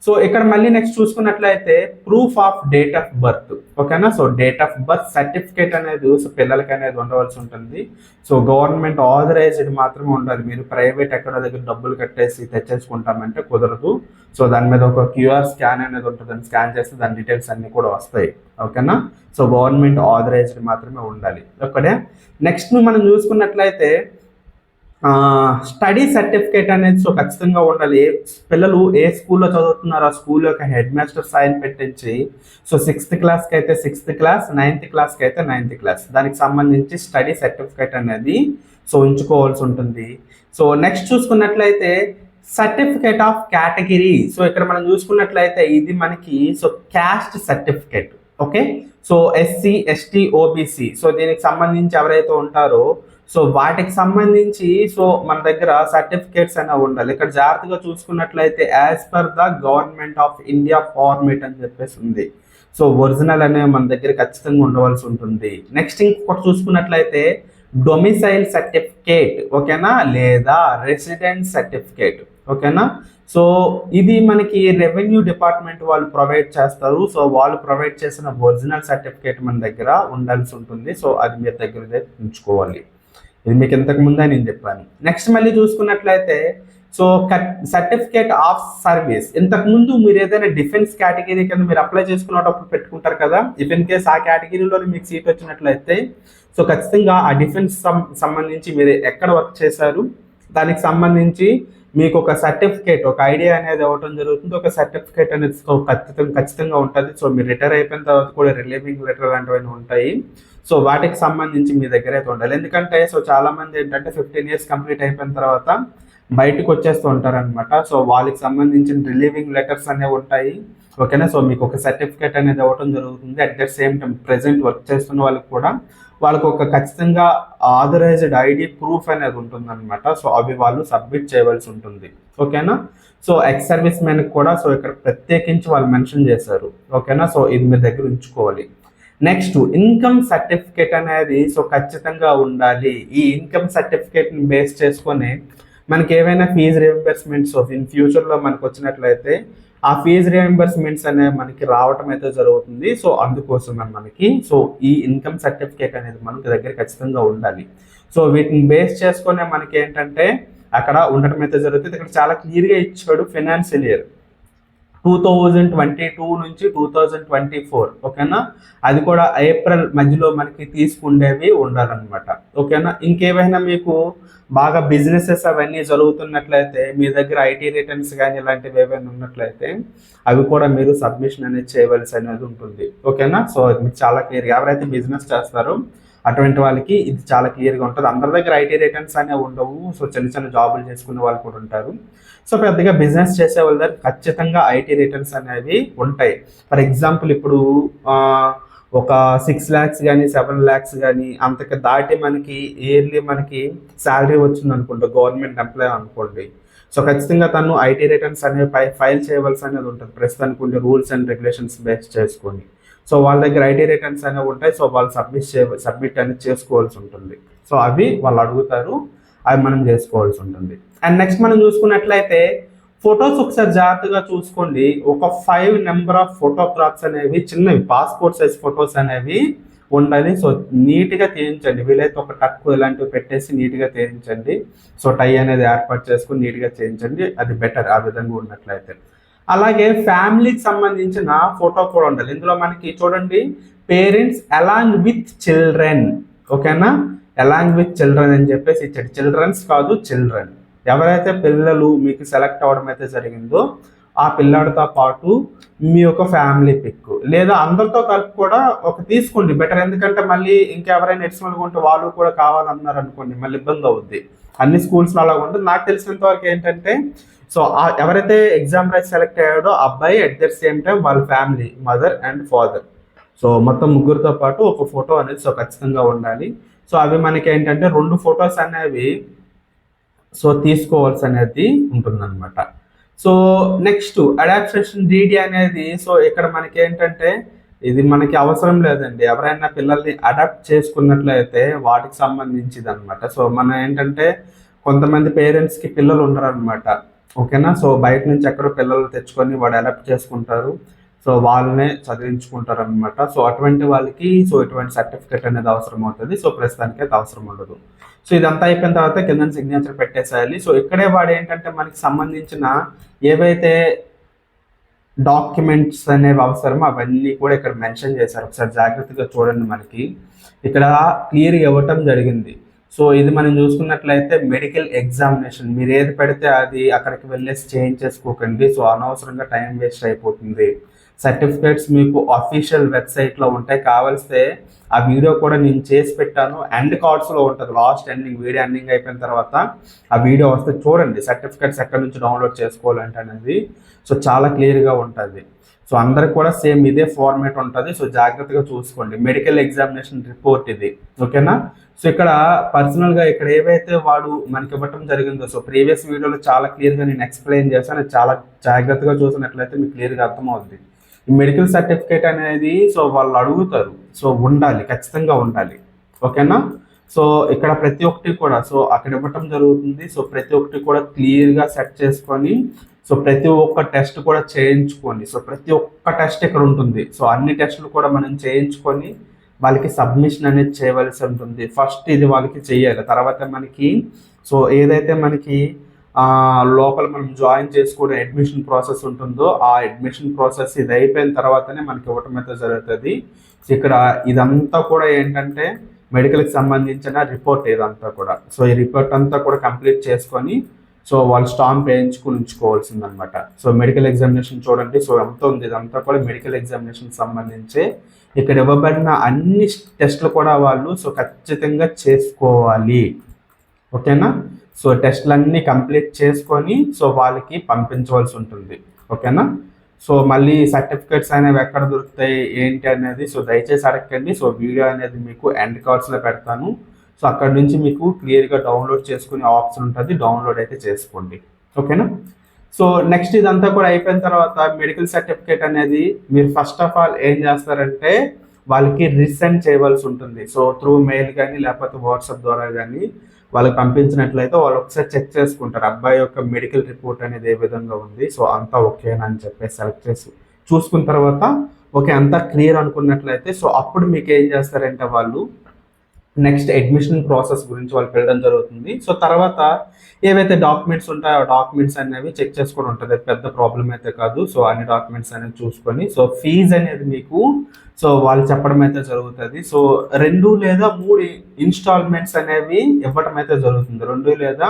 సో ఇక్కడ మళ్ళీ నెక్స్ట్ చూసుకున్నట్లయితే proof of date of birth. ఓకేనా? So date of birth certificate అనేది సో పిల్లలకి అనేది ఉండవలసి ఉంటుంది. సో గవర్నమెంట్ ఆథరైజ్డ్ మాత్రమే ఉండాలి. మీరు ప్రైవేట్ ఎక్కడ దగ్గర డబ్బులు కట్టేసి తెచ్చేసుకుంటామంటే కుదరదు. సో దాని మీద ఒక క్యూఆర్ స్కాన్ అనేది ఉంటుంది, దాన్ని స్కాన్ చేస్తే దాని డీటెయిల్స్ అన్ని కూడా వస్తాయి. ఓకేనా? సో గవర్నమెంట్ ఆథరైజ్డ్ మాత్రమే ఉండాలి. ఓకే. నెక్స్ట్ మనం చూసుకున్నట్లయితే స్టడీ సర్టిఫికేట్ అనేది సో ఖచ్చితంగా ఉండాలి. పిల్లలు ఏ స్కూల్లో చదువుతున్నారో ఆ స్కూల్ యొక్క హెడ్ మాస్టర్ సైన్ పెట్టించి, సో 6th క్లాస్కి అయితే 6th క్లాస్, 9th క్లాస్కి అయితే 9th క్లాస్, దానికి సంబంధించి స్టడీ సర్టిఫికేట్ అనేది సో ఉంచుకోవాల్సి ఉంటుంది. సో నెక్స్ట్ చూసుకున్నట్లయితే సర్టిఫికేట్ ఆఫ్ కేటగిరీ. సో ఇక్కడ మనం చూసుకున్నట్లయితే ఇది మనకి so caste certificate. Okay, so SC, ST, OBC, so దీనికి సంబంధించి ఎవరైతే ఉంటారో సో వాటికి సంబంధించి సో మన దగ్గర సర్టిఫికేట్స్ అనేవి ఉండాలి. ఇక్కడ జాగ్రత్తగా చూసుకున్నట్లయితే as per the government of India format అని చెప్పేసి ఉంది. సో ఒరిజినల్ అనేవి మన దగ్గర ఖచ్చితంగా ఉండవలసి ఉంటుంది. నెక్స్ట్ ఇంకొకటి చూసుకున్నట్లయితే డొమిసైల్ సర్టిఫికేట్, ఓకేనా, లేదా రెసిడెంట్ సర్టిఫికేట్, ఓకేనా. సో ఇది మనకి రెవెన్యూ డిపార్ట్మెంట్ వాళ్ళు ప్రొవైడ్ చేస్తారు. సో వాళ్ళు ప్రొవైడ్ చేసిన ఒరిజినల్ సర్టిఫికేట్ మన దగ్గర ఉండాల్సి ఉంటుంది. సో అది మీరు దగ్గర ఉంచుకోవాలి. ఇది మీకు ఇంతకు ముందే నేను చెప్పాను. నెక్స్ట్ మళ్ళీ చూసుకున్నట్లయితే సో సర్టిఫికేట్ ఆఫ్ సర్వీస్. ఇంతకు ముందు మీరు ఏదైనా డిఫెన్స్ కేటగిరీ కింద మీరు అప్లై చేసుకునేటప్పుడు పెట్టుకుంటారు కదా, ఇఫ్ ఇన్ కేస్ ఆ కేటగిరీలో మీకు సీట్ వచ్చినట్లయితే సో ఖచ్చితంగా ఆ డిఫెన్స్ సంబంధించి మీరు ఎక్కడ వర్క్ చేశారు దానికి సంబంధించి మీకు ఒక సర్టిఫికేట్, ఒక ఐడియా అనేది ఇవ్వడం జరుగుతుంది. ఒక సర్టిఫికేట్ అనేది ఖచ్చితంగా ఉంటుంది. సో మీరు రిటైర్ అయిపోయిన తర్వాత కూడా రిలీవింగ్ లెటర్ లాంటివన్నీ ఉంటాయి. సో వాటికి సంబంధించి మీ దగ్గర అయితే ఉండాలి. ఎందుకంటే సో చాలా మంది ఏంటంటే 15 years కంప్లీట్ అయిపోయిన తర్వాత బయటకు వచ్చేస్తూ ఉంటారనమాట. సో వాళ్ళకి సంబంధించిన రిలీవింగ్ లెటర్స్ అనేవి ఉంటాయి, ఓకేనా. సో మీకు ఒక సర్టిఫికేట్ అనేది ఇవ్వడం జరుగుతుంది. At the same time present work చేస్తున్న వాళ్ళకి కూడా వాళ్ళకు ఒక ఖచ్చితంగా ఆథరైజ్డ్ ఐడి ప్రూఫ్ అనేది ఉంటుంది అనమాట. సో అవి వాళ్ళు సబ్మిట్ చేయవలసి ఉంటుంది, ఓకేనా. సో ఎక్స్ సర్వీస్ మెన్ కూడా సో ఇక్కడ ప్రత్యేకించి వాళ్ళు మెన్షన్ చేశారు, ఓకేనా. సో ఇది మీ దగ్గర ఉంచుకోవాలి. నెక్స్ట్ ఇన్కమ్ సర్టిఫికేట్ అనేది సో ఖచ్చితంగా ఉండాలి. ఈ ఇన్కమ్ సర్టిఫికేట్ని బేస్ చేసుకొని మనకి ఏవైనా ఫీజు రియంబర్స్మెంట్స్ ఇన్ ఫ్యూచర్లో మనకు వచ్చినట్లయితే ఆ ఫీజు రియంబర్స్మెంట్స్ అనేవి మనకి రావటం అయితే జరుగుతుంది. సో అందుకోసమే మనకి సో ఈ ఇన్కమ్ సర్టిఫికేట్ అనేది మనకి దగ్గర ఖచ్చితంగా ఉండాలి. సో వీటిని బేస్ చేసుకునే మనకి ఏంటంటే అక్కడ ఉండటం అయితే జరుగుతుంది. ఇక్కడ చాలా క్లియర్గా ఇచ్చాడు ఫైనాన్షియల్ ఇయర్ 2022 నుంచి 2024, ఓకేనా. అది కూడా ఏప్రిల్ మధ్యలో మనకి తీసుకుండేవి ఉండాలన్నమాట, ఓకేనా. ఇంకేమైనా మీకు బాగా బిజినెసెస్ అవన్నీ జరుగుతున్నట్లయితే మీ దగ్గర ఐటీ రిటర్న్స్ కానీ ఇలాంటివి ఏమైనా ఉన్నట్లయితే అవి కూడా మీరు సబ్మిషన్ అనేది చేయవలసి అనేది ఉంటుంది, ఓకేనా. సో మీకు చాలా క్లియర్, ఎవరైతే బిజినెస్ చేస్తారో అటువంటి వాళ్ళకి ఇది చాలా క్లియర్గా ఉంటుంది. అందరి దగ్గర ఐటీ రిటర్న్స్ అనేవి ఉండవు. సో చిన్న చిన్న జాబులు చేసుకునే వాళ్ళు కూడా ఉంటారు. సో పెద్దగా బిజినెస్ చేసే వాళ్ళ దగ్గర ఖచ్చితంగా ఐటీ రిటర్న్స్ అనేవి ఉంటాయి. ఫర్ ఎగ్జాంపుల్ ఇప్పుడు ఒక 6 lakhs కానీ 7 lakhs కానీ అంతకు దాటి మనకి ఇయర్లీ మనకి శాలరీ వచ్చింది అనుకోండి, గవర్నమెంట్ ఎంప్లాయ్ అనుకోండి. సో ఖచ్చితంగా తను ఐటీ రిటర్న్స్ అనేవి ఫైల్ చేయవలసి అనేది ఉంటుంది. ప్రస్తుతానికి ఉండే రూల్స్ అండ్ రెగ్యులేషన్స్ బేస్ చేసుకొని సో వాళ్ళ దగ్గర ఐటీ రిటర్న్స్ అనేవి ఉంటాయి. సో వాళ్ళు సబ్మిట్ అనేది చేసుకోవాల్సి ఉంటుంది. సో అవి వాళ్ళు అడుగుతారు, అవి మనం చేసుకోవాల్సి ఉంటుంది. అండ్ నెక్స్ట్ మనం చూసుకున్నట్లయితే ఫొటోస్ ఒకసారి జాగ్రత్తగా చూసుకోండి. ఒక 5 నెంబర్ ఆఫ్ ఫోటోగ్రాఫ్స్ అనేవి చిన్నవి పాస్పోర్ట్ సైజ్ ఫొటోస్ అనేవి ఉండాలి. సో నీట్గా తీయించండి. వీలైతే ఒక టక్ ఇలాంటివి పెట్టేసి నీట్గా తీయించండి. సో టై అనేది ఏర్పాటు చేసుకుని నీట్గా చేయించండి, అది బెటర్ ఆ విధంగా ఉన్నట్లయితే. అలాగే ఫ్యామిలీకి సంబంధించిన ఫోటో కూడా ఉండాలి. ఇందులో మనకి చూడండి పేరెంట్స్ అలాంగ్ విత్ చిల్డ్రన్, ఓకేనా. అలాంగ్ విత్ చిల్డ్రన్ అని చెప్పేసి ఇచ్చాడు. చిల్డ్రన్స్ కాదు, చిల్డ్రన్. ఎవరైతే పిల్లలు మీకు సెలెక్ట్ అవ్వడం అయితే జరిగిందో ఆ పిల్లాడితో పాటు మీ యొక్క ఫ్యామిలీ పిక్ లేదా అందరితో కలిపి కూడా ఒక తీసుకోండి, బెటర్. ఎందుకంటే మళ్ళీ ఇంకెవరైనా ఎడిషనల్గా ఉంటే వాళ్ళు కూడా కావాలన్నారు అనుకోండి, మళ్ళీ ఇబ్బంది అవుద్ది. అన్ని స్కూల్స్లో అలా ఉంటుంది. నాకు తెలిసినంత వరకు ఏంటంటే సో ఎవరైతే ఎగ్జామ్ రాసి సెలెక్ట్ అయ్యాడో అబ్బాయి అట్ ద సేమ్ టైం వాళ్ళ family mother and father, so మొత్తం ముగ్గురితో పాటు ఒక ఫోటో అనేది సో ఖచ్చితంగా ఉండాలి. సో అవి మనకి ఏంటంటే 2 photos అనేవి సో తీసుకోవాల్సి అనేది ఉంటుందన్నమాట. సో నెక్స్ట్ అడాప్టేషన్ డీడీ అనేది సో ఇక్కడ మనకి ఏంటంటే ఇది మనకి అవసరం లేదండి. ఎవరైనా పిల్లల్ని అడాప్ట్ చేసుకున్నట్లయితే వాటికి సంబంధించింది అనమాట. సో మనం ఏంటంటే కొంతమంది పేరెంట్స్కి పిల్లలు ఉండరు అనమాట, ఓకేనా. సో బయట నుంచి ఎక్కడో పిల్లలు తెచ్చుకొని వాడు అడాప్ట్ చేసుకుంటారు. సో వాళ్ళనే చదివించుకుంటారు అనమాట. సో అటువంటి వాళ్ళకి సో ఇటువంటి సర్టిఫికేట్ అనేది అవసరం అవుతుంది. సో ప్రస్తుతానికి అయితే అవసరం ఉండదు. సో ఇదంతా అయిపోయిన తర్వాత కింద సిగ్నేచర్ పెట్టేసేయాలి. సో ఇక్కడే వాడు ఏంటంటే మనకి సంబంధించిన ఏవైతే డాక్యుమెంట్స్ అనేవి అవసరమో అవన్నీ కూడా ఇక్కడ మెన్షన్ చేశారు. ఒకసారి జాగ్రత్తగా చూడండి. మనకి ఇక్కడ క్లియర్గా ఇవ్వటం జరిగింది. సో ఇది మనం చూసుకున్నట్లయితే మెడికల్ ఎగ్జామినేషన్, మీరు ఏది పెడితే అది అక్కడికి వెళ్ళేసి చేంజ్ చేసుకోకండి. సో అనవసరంగా టైం వేస్ట్ అయిపోతుంది. సర్టిఫికేట్స్ మీకు అఫీషియల్ వెబ్సైట్లో ఉంటాయి, కావాల్స్తే ఆ వీడియో కూడా నేను చేసి పెట్టాను. ఎండ్ కార్డ్స్లో ఉంటుంది, లాస్ట్ ఎండింగ్, వీడియో ఎండింగ్ అయిపోయిన తర్వాత ఆ వీడియో వస్తే చూడండి సర్టిఫికేట్స్ ఎక్కడి నుంచి డౌన్లోడ్ చేసుకోవాలంటే అనేది. సో చాలా క్లియర్గా ఉంటుంది. సో అందరికి కూడా సేమ్ ఇదే ఫార్మేట్ ఉంటుంది. సో జాగ్రత్తగా చూసుకోండి. మెడికల్ ఎగ్జామినేషన్ రిపోర్ట్ ఇది, ఓకేనా. సో ఇక్కడ పర్సనల్గా ఇక్కడ ఏవైతే వాడు మనకి ఇవ్వటం జరిగిందో, సో ప్రీవియస్ వీడియోలో చాలా క్లియర్గా నేను ఎక్స్ప్లెయిన్ చేశాను. చాలా జాగ్రత్తగా చూసినట్లయితే మీకు క్లియర్గా అర్థమవుతుంది. ఈ మెడికల్ సర్టిఫికేట్ అనేది సో వాళ్ళు అడుగుతారు, సో ఉండాలి, ఖచ్చితంగా ఉండాలి, ఓకేనా. సో ఇక్కడ ప్రతి ఒక్కటి కూడా సో అక్కడ ఇవ్వటం జరుగుతుంది. సో ప్రతి ఒక్కటి కూడా క్లియర్గా సెట్ చేసుకొని, సో ప్రతి ఒక్క టెస్ట్ కూడా చేయించుకోండి. సో ప్రతి ఒక్క టెస్ట్ ఇక్కడ ఉంటుంది. సో అన్ని టెస్టులు కూడా మనం చేయించుకొని వాళ్ళకి సబ్మిషన్ అనేది చేయవలసి ఉంటుంది. ఫస్ట్ ఇది వాళ్ళకి చేయాలి, తర్వాత మనకి సో ఏదైతే మనకి లోపల మనం జాయిన్ చేసుకోవడం అడ్మిషన్ ప్రాసెస్ ఉంటుందో ఆ అడ్మిషన్ ప్రాసెస్ ఇది అయిపోయిన తర్వాతనే మనకి ఇవ్వటం అయితే జరుగుతుంది. ఇక్కడ ఇదంతా కూడా ఏంటంటే మెడికల్కి సంబంధించిన రిపోర్ట్ ఇదంతా కూడా. సో ఈ రిపోర్ట్ అంతా కూడా కంప్లీట్ చేసుకొని సో వాళ్ళు స్టాంప్ వేయించుకుని ఉంచుకోవాల్సింది అనమాట. సో మెడికల్ ఎగ్జామినేషన్ చూడండి, సో ఎంత ఉంది, ఇదంతా కూడా మెడికల్ ఎగ్జామినేషన్ సంబంధించి ఇక్కడ ఇవ్వబడిన అన్ని టెస్టులు కూడా వాళ్ళు సో ఖచ్చితంగా చేసుకోవాలి, ఓకేనా. సో టెస్టులన్నీ కంప్లీట్ చేసుకొని సో వాళ్ళకి పంపించవలసి ఉంటుంది, ఓకేనా. సో మళ్ళీ సర్టిఫికేట్స్ అనేవి ఎక్కడ దొరుకుతాయి ఏంటి అనేది సో దయచేసి అడగండి. సో వీడియో అనేది మీకు ఎండ్ కార్డ్స్లో పెడతాను. సో అక్కడ నుంచి మీకు క్లియర్గా డౌన్లోడ్ చేసుకునే ఆప్షన్ ఉంటుంది, డౌన్లోడ్ అయితే చేసుకోండి, ఓకేనా. సో నెక్స్ట్ ఇదంతా కూడా అయిపోయిన తర్వాత మెడికల్ సర్టిఫికేట్ అనేది మీరు ఫస్ట్ ఆఫ్ ఆల్ ఏం చేస్తారంటే వాళ్ళకి రీసెండ్ చేయవలసి ఉంటుంది. సో త్రూ మెయిల్ కానీ లేకపోతే వాట్సాప్ ద్వారా కానీ వాళ్ళకి పంపించినట్లయితే వాళ్ళు ఒకసారి చెక్ చేసుకుంటారు అబ్బాయి యొక్క మెడికల్ రిపోర్ట్ అనేది ఏ విధంగా ఉంది, సో అంతా ఓకేనా అని చెప్పేసి సెలెక్ట్ చేసి చూసుకున్న తర్వాత ఓకే అంతా క్లియర్ అనుకున్నట్లయితే సో అప్పుడు మీకు ఏం చేస్తారంటే వాళ్ళు నెక్స్ట్ అడ్మిషన్ ప్రాసెస్ గురించి వాళ్ళు వెళ్ళడం జరుగుతుంది. సో తర్వాత ఏవైతే డాక్యుమెంట్స్ ఉంటాయో ఆ డాక్యుమెంట్స్ అనేవి చెక్ చేసుకొని ఉంటుంది, పెద్ద ప్రాబ్లం అయితే కాదు. సో అన్ని డాక్యుమెంట్స్ అనేవి చూసుకొని సో ఫీజు అనేది మీకు సో వాళ్ళు చెప్పడం అయితే జరుగుతుంది. సో 2 లేదా 3 ఇన్స్టాల్మెంట్స్ అనేవి ఇవ్వటం అయితే జరుగుతుంది. 2 లేదా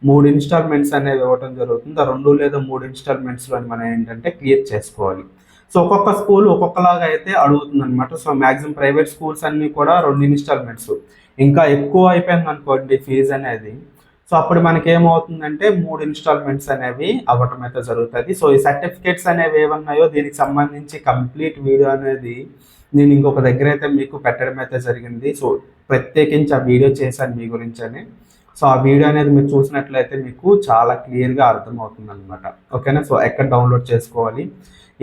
3 ఇన్స్టాల్మెంట్స్ అనేవి ఇవ్వటం జరుగుతుంది. ఆ 2 లేదా 3 ఇన్స్టాల్మెంట్స్లో మనం ఏంటంటే క్లియర్ చేసుకోవాలి. సో ఒక్కొక్క స్కూల్ ఒక్కొక్కలాగా అయితే అడుగుతుంది అనమాట. సో మ్యాక్సిమం ప్రైవేట్ స్కూల్స్ అన్నీ కూడా 2 ఇన్స్టాల్మెంట్స్, ఇంకా ఎక్కువ అయిపోయింది అనుకోండి ఫీజు అనేది, సో అప్పుడు మనకి ఏమవుతుందంటే 3 ఇన్స్టాల్మెంట్స్ అనేవి అవ్వటం అయితే జరుగుతుంది. సో ఈ సర్టిఫికేట్స్ అనేవి ఏమన్నాయో దీనికి సంబంధించి కంప్లీట్ వీడియో అనేది నేను ఇంకొక దగ్గర అయితే మీకు పెట్టడం అయితే జరిగింది. సో ప్రత్యేకించి ఆ వీడియో చేశాను మీ గురించి అని. సో ఆ వీడియో అనేది మీరు చూసినట్లయితే మీకు చాలా క్లియర్గా అర్థమవుతుంది అనమాట, ఓకేనా. సో ఎక్కడ డౌన్లోడ్ చేసుకోవాలి,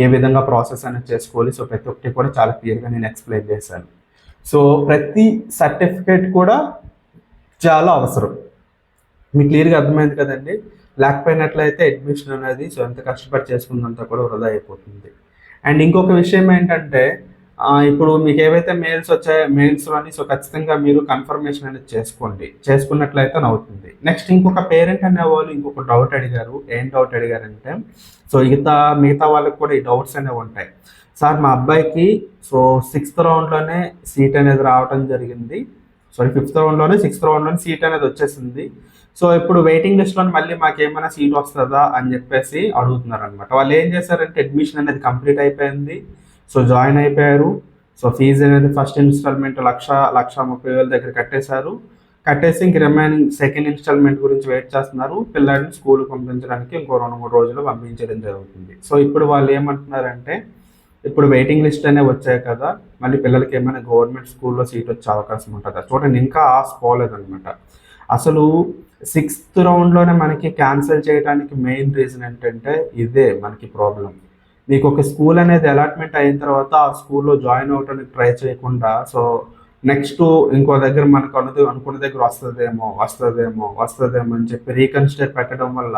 ఏ విధంగా ప్రాసెస్ అనేది చేసుకోవాలి, సో ప్రతి ఒక్కటి కూడా చాలా క్లియర్గా నేను ఎక్స్ప్లెయిన్ చేశాను. సో ప్రతి సర్టిఫికేట్ కూడా చాలా అవసరం, మీకు క్లియర్గా అర్థమైంది కదండి. లేకపోయినట్లయితే అడ్మిషన్ అనేది సో ఎంత కష్టపడి చేసుకున్నంత కూడా వృధా అయిపోతుంది. అండ్ ఇంకొక విషయం ఏంటంటే ఇప్పుడు మీకు ఏవైతే మెయిల్స్ వచ్చాయో మెయిల్స్లోని సో ఖచ్చితంగా మీరు కన్ఫర్మేషన్ అనేది చేసుకోండి, చేసుకున్నట్లయితే అవుతుంది. నెక్స్ట్ ఇంకొక పేరెంట్ అనేవాళ్ళు ఇంకొక డౌట్ అడిగారు. ఏం డౌట్ అడిగారంటే సో మిగతా వాళ్ళకి కూడా ఈ డౌట్స్ అనేవి ఉంటాయి. సార్ మా అబ్బాయికి సో 6th రౌండ్లోనే సీట్ అనేది రావడం జరిగింది, సారీ 5th రౌండ్లోనే 6th రౌండ్లోనే సీట్ అనేది వచ్చేసింది. సో ఇప్పుడు వెయిటింగ్ లిస్ట్లో మళ్ళీ మాకు ఏమైనా సీట్ వస్తుందా అని చెప్పేసి అడుగుతున్నారు అనమాట. వాళ్ళు ఏం చేశారంటే అడ్మిషన్ అనేది కంప్లీట్ అయిపోయింది, సో జాయిన్ అయిపోయారు. సో ఫీజు అనేది ఫస్ట్ ఇన్స్టాల్మెంట్ 1,30,000 దగ్గర కట్టేసి ఇంక రిమైనింగ్ సెకండ్ ఇన్స్టాల్మెంట్ గురించి వెయిట్ చేస్తున్నారు. పిల్లల్ని స్కూల్కి పంపించడానికి ఇంకో 2-3 రోజులు పంపించడం జరుగుతుంది. సో ఇప్పుడు వాళ్ళు ఏమంటున్నారంటే ఇప్పుడు వెయిటింగ్ లిస్ట్ అనేవి వచ్చాయి కదా, మళ్ళీ పిల్లలకి ఏమైనా గవర్నమెంట్ స్కూల్లో సీట్ వచ్చే అవకాశం ఉంటుందా. చూడండి ఇంకా ఆశ పోలేదన్నమాట. అసలు 6th రౌండ్లోనే మనకి క్యాన్సిల్ చేయడానికి మెయిన్ రీజన్ ఏంటంటే ఇదే మనకి ప్రాబ్లం. మీకు ఒక స్కూల్ అనేది అలాట్మెంట్ అయిన తర్వాత ఆ స్కూల్లో జాయిన్ అవ్వడానికి ట్రై చేయకుండా సో నెక్స్ట్ ఇంకో దగ్గర మనకు అనుకున్న దగ్గర వస్తుందేమో అని చెప్పి రీకన్సిడర్ పెట్టడం వల్ల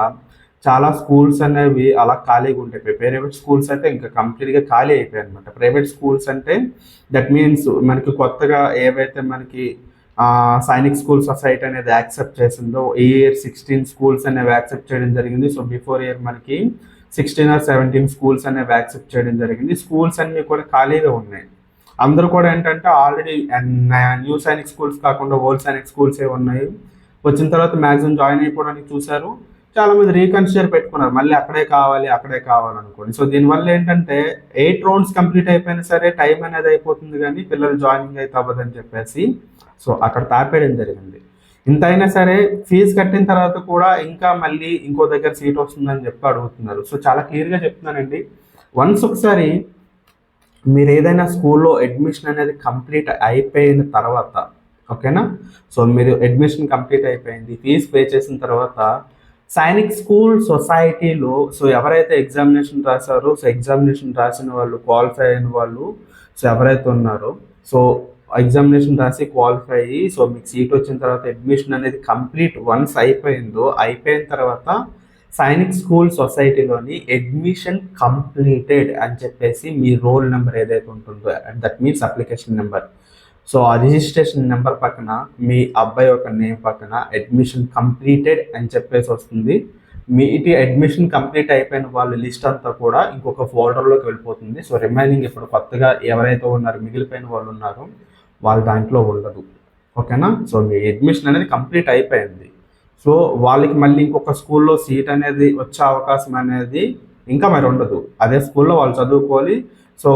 చాలా స్కూల్స్ అనేవి అలా ఖాళీగా ఉంటాయి. ప్రైవేట్ స్కూల్స్ అంటే ఇంకా కంప్లీట్గా ఖాళీ అయిపోయాయి అనమాట. ప్రైవేట్ స్కూల్స్ అంటే దట్ మీన్స్ మనకి కొత్తగా ఏవైతే మనకి సైనిక్ స్కూల్ సొసైటీ అనేది యాక్సెప్ట్ చేసిందో ఈ ఇయర్ 16 స్కూల్స్ అనేవి యాక్సెప్ట్ చేయడం జరిగింది. సో బిఫోర్ ఇయర్ మనకి 16 or 17 స్కూల్స్ అనేవి యాక్సెప్ట్ చేయడం జరిగింది. స్కూల్స్ అన్నీ కూడా ఖాళీగా ఉన్నాయి. అందరూ కూడా ఏంటంటే ఆల్రెడీ న్యూ సైనిక్ స్కూల్స్ కాకుండా ఓల్డ్ సైనిక్ స్కూల్స్ ఏ ఉన్నాయి. వచ్చిన తర్వాత మ్యాక్సిమం జాయిన్ అయిపోవడానికి చూశారు. చాలా మంది రీకన్సిడర్ పెట్టుకున్నారు, మళ్ళీ అక్కడే కావాలి అనుకోండి. సో దీనివల్ల ఏంటంటే 8 రౌండ్స్ కంప్లీట్ అయిపోయినా సరే టైం అనేది అయిపోతుంది, కానీ పిల్లలు జాయినింగ్ అయితే అవ్వదని చెప్పేసి సో అక్కడ తాపేయడం జరిగింది. ఇంత అయినా సరే ఫీజు కట్టిన తర్వాత కూడా ఇంకా మళ్ళీ ఇంకో దగ్గర సీట్ వస్తుందని చెప్పి అడుగుతున్నారు. సో చాలా క్లియర్గా చెప్తున్నానండి, వన్స్ ఒకసారి మీరు ఏదైనా స్కూల్లో అడ్మిషన్ అనేది కంప్లీట్ అయిపోయిన తర్వాత, ఓకేనా, సో మీరు అడ్మిషన్ కంప్లీట్ అయిపోయింది, ఫీజు పే చేసిన తర్వాత సైనిక్ స్కూల్ సొసైటీలో సో ఎవరైతే ఎగ్జామినేషన్ రాశారో, సో ఎగ్జామినేషన్ రాసిన వాళ్ళు, క్వాలిఫై అయిన వాళ్ళు, సో ఎవరైతే ఉన్నారో, సో ఎగ్జామినేషన్ రాసి క్వాలిఫై అయ్యి సో మీకు సీట్ వచ్చిన తర్వాత అడ్మిషన్ అనేది కంప్లీట్ వన్స్ అయిపోయిన తర్వాత సైనిక్ స్కూల్ సొసైటీలోని అడ్మిషన్ కంప్లీటెడ్ అని చెప్పేసి మీ రోల్ నెంబర్ ఏదైతే ఉంటుందో, that means application number, so ఆ రిజిస్ట్రేషన్ నెంబర్ పక్కన మీ అబ్బాయి యొక్క నేమ్ పక్కన అడ్మిషన్ కంప్లీటెడ్ అని చెప్పేసి వస్తుంది. మీ అడ్మిషన్ కంప్లీట్ అయిపోయిన వాళ్ళ లిస్ట్ అంతా కూడా ఇంకొక ఫోల్డర్లోకి వెళ్ళిపోతుంది. సో రిమైనింగ్ ఇప్పుడు కొత్తగా ఎవరైతే ఉన్నారో, మిగిలిపోయిన వాళ్ళు ఉన్నారో, వాళ్ళ దాంట్లో ఉండదు. ఓకేనా, సో మీ అడ్మిషన్ అనేది కంప్లీట్ అయిపోయింది. సో వాళ్ళకి మళ్ళీ ఇంకొక స్కూల్లో సీట్ అనేది వచ్చే అవకాశం అనేది ఇంకా మరి ఉండదు. అదే స్కూల్లో వాళ్ళు చదువుకోవాలి. సో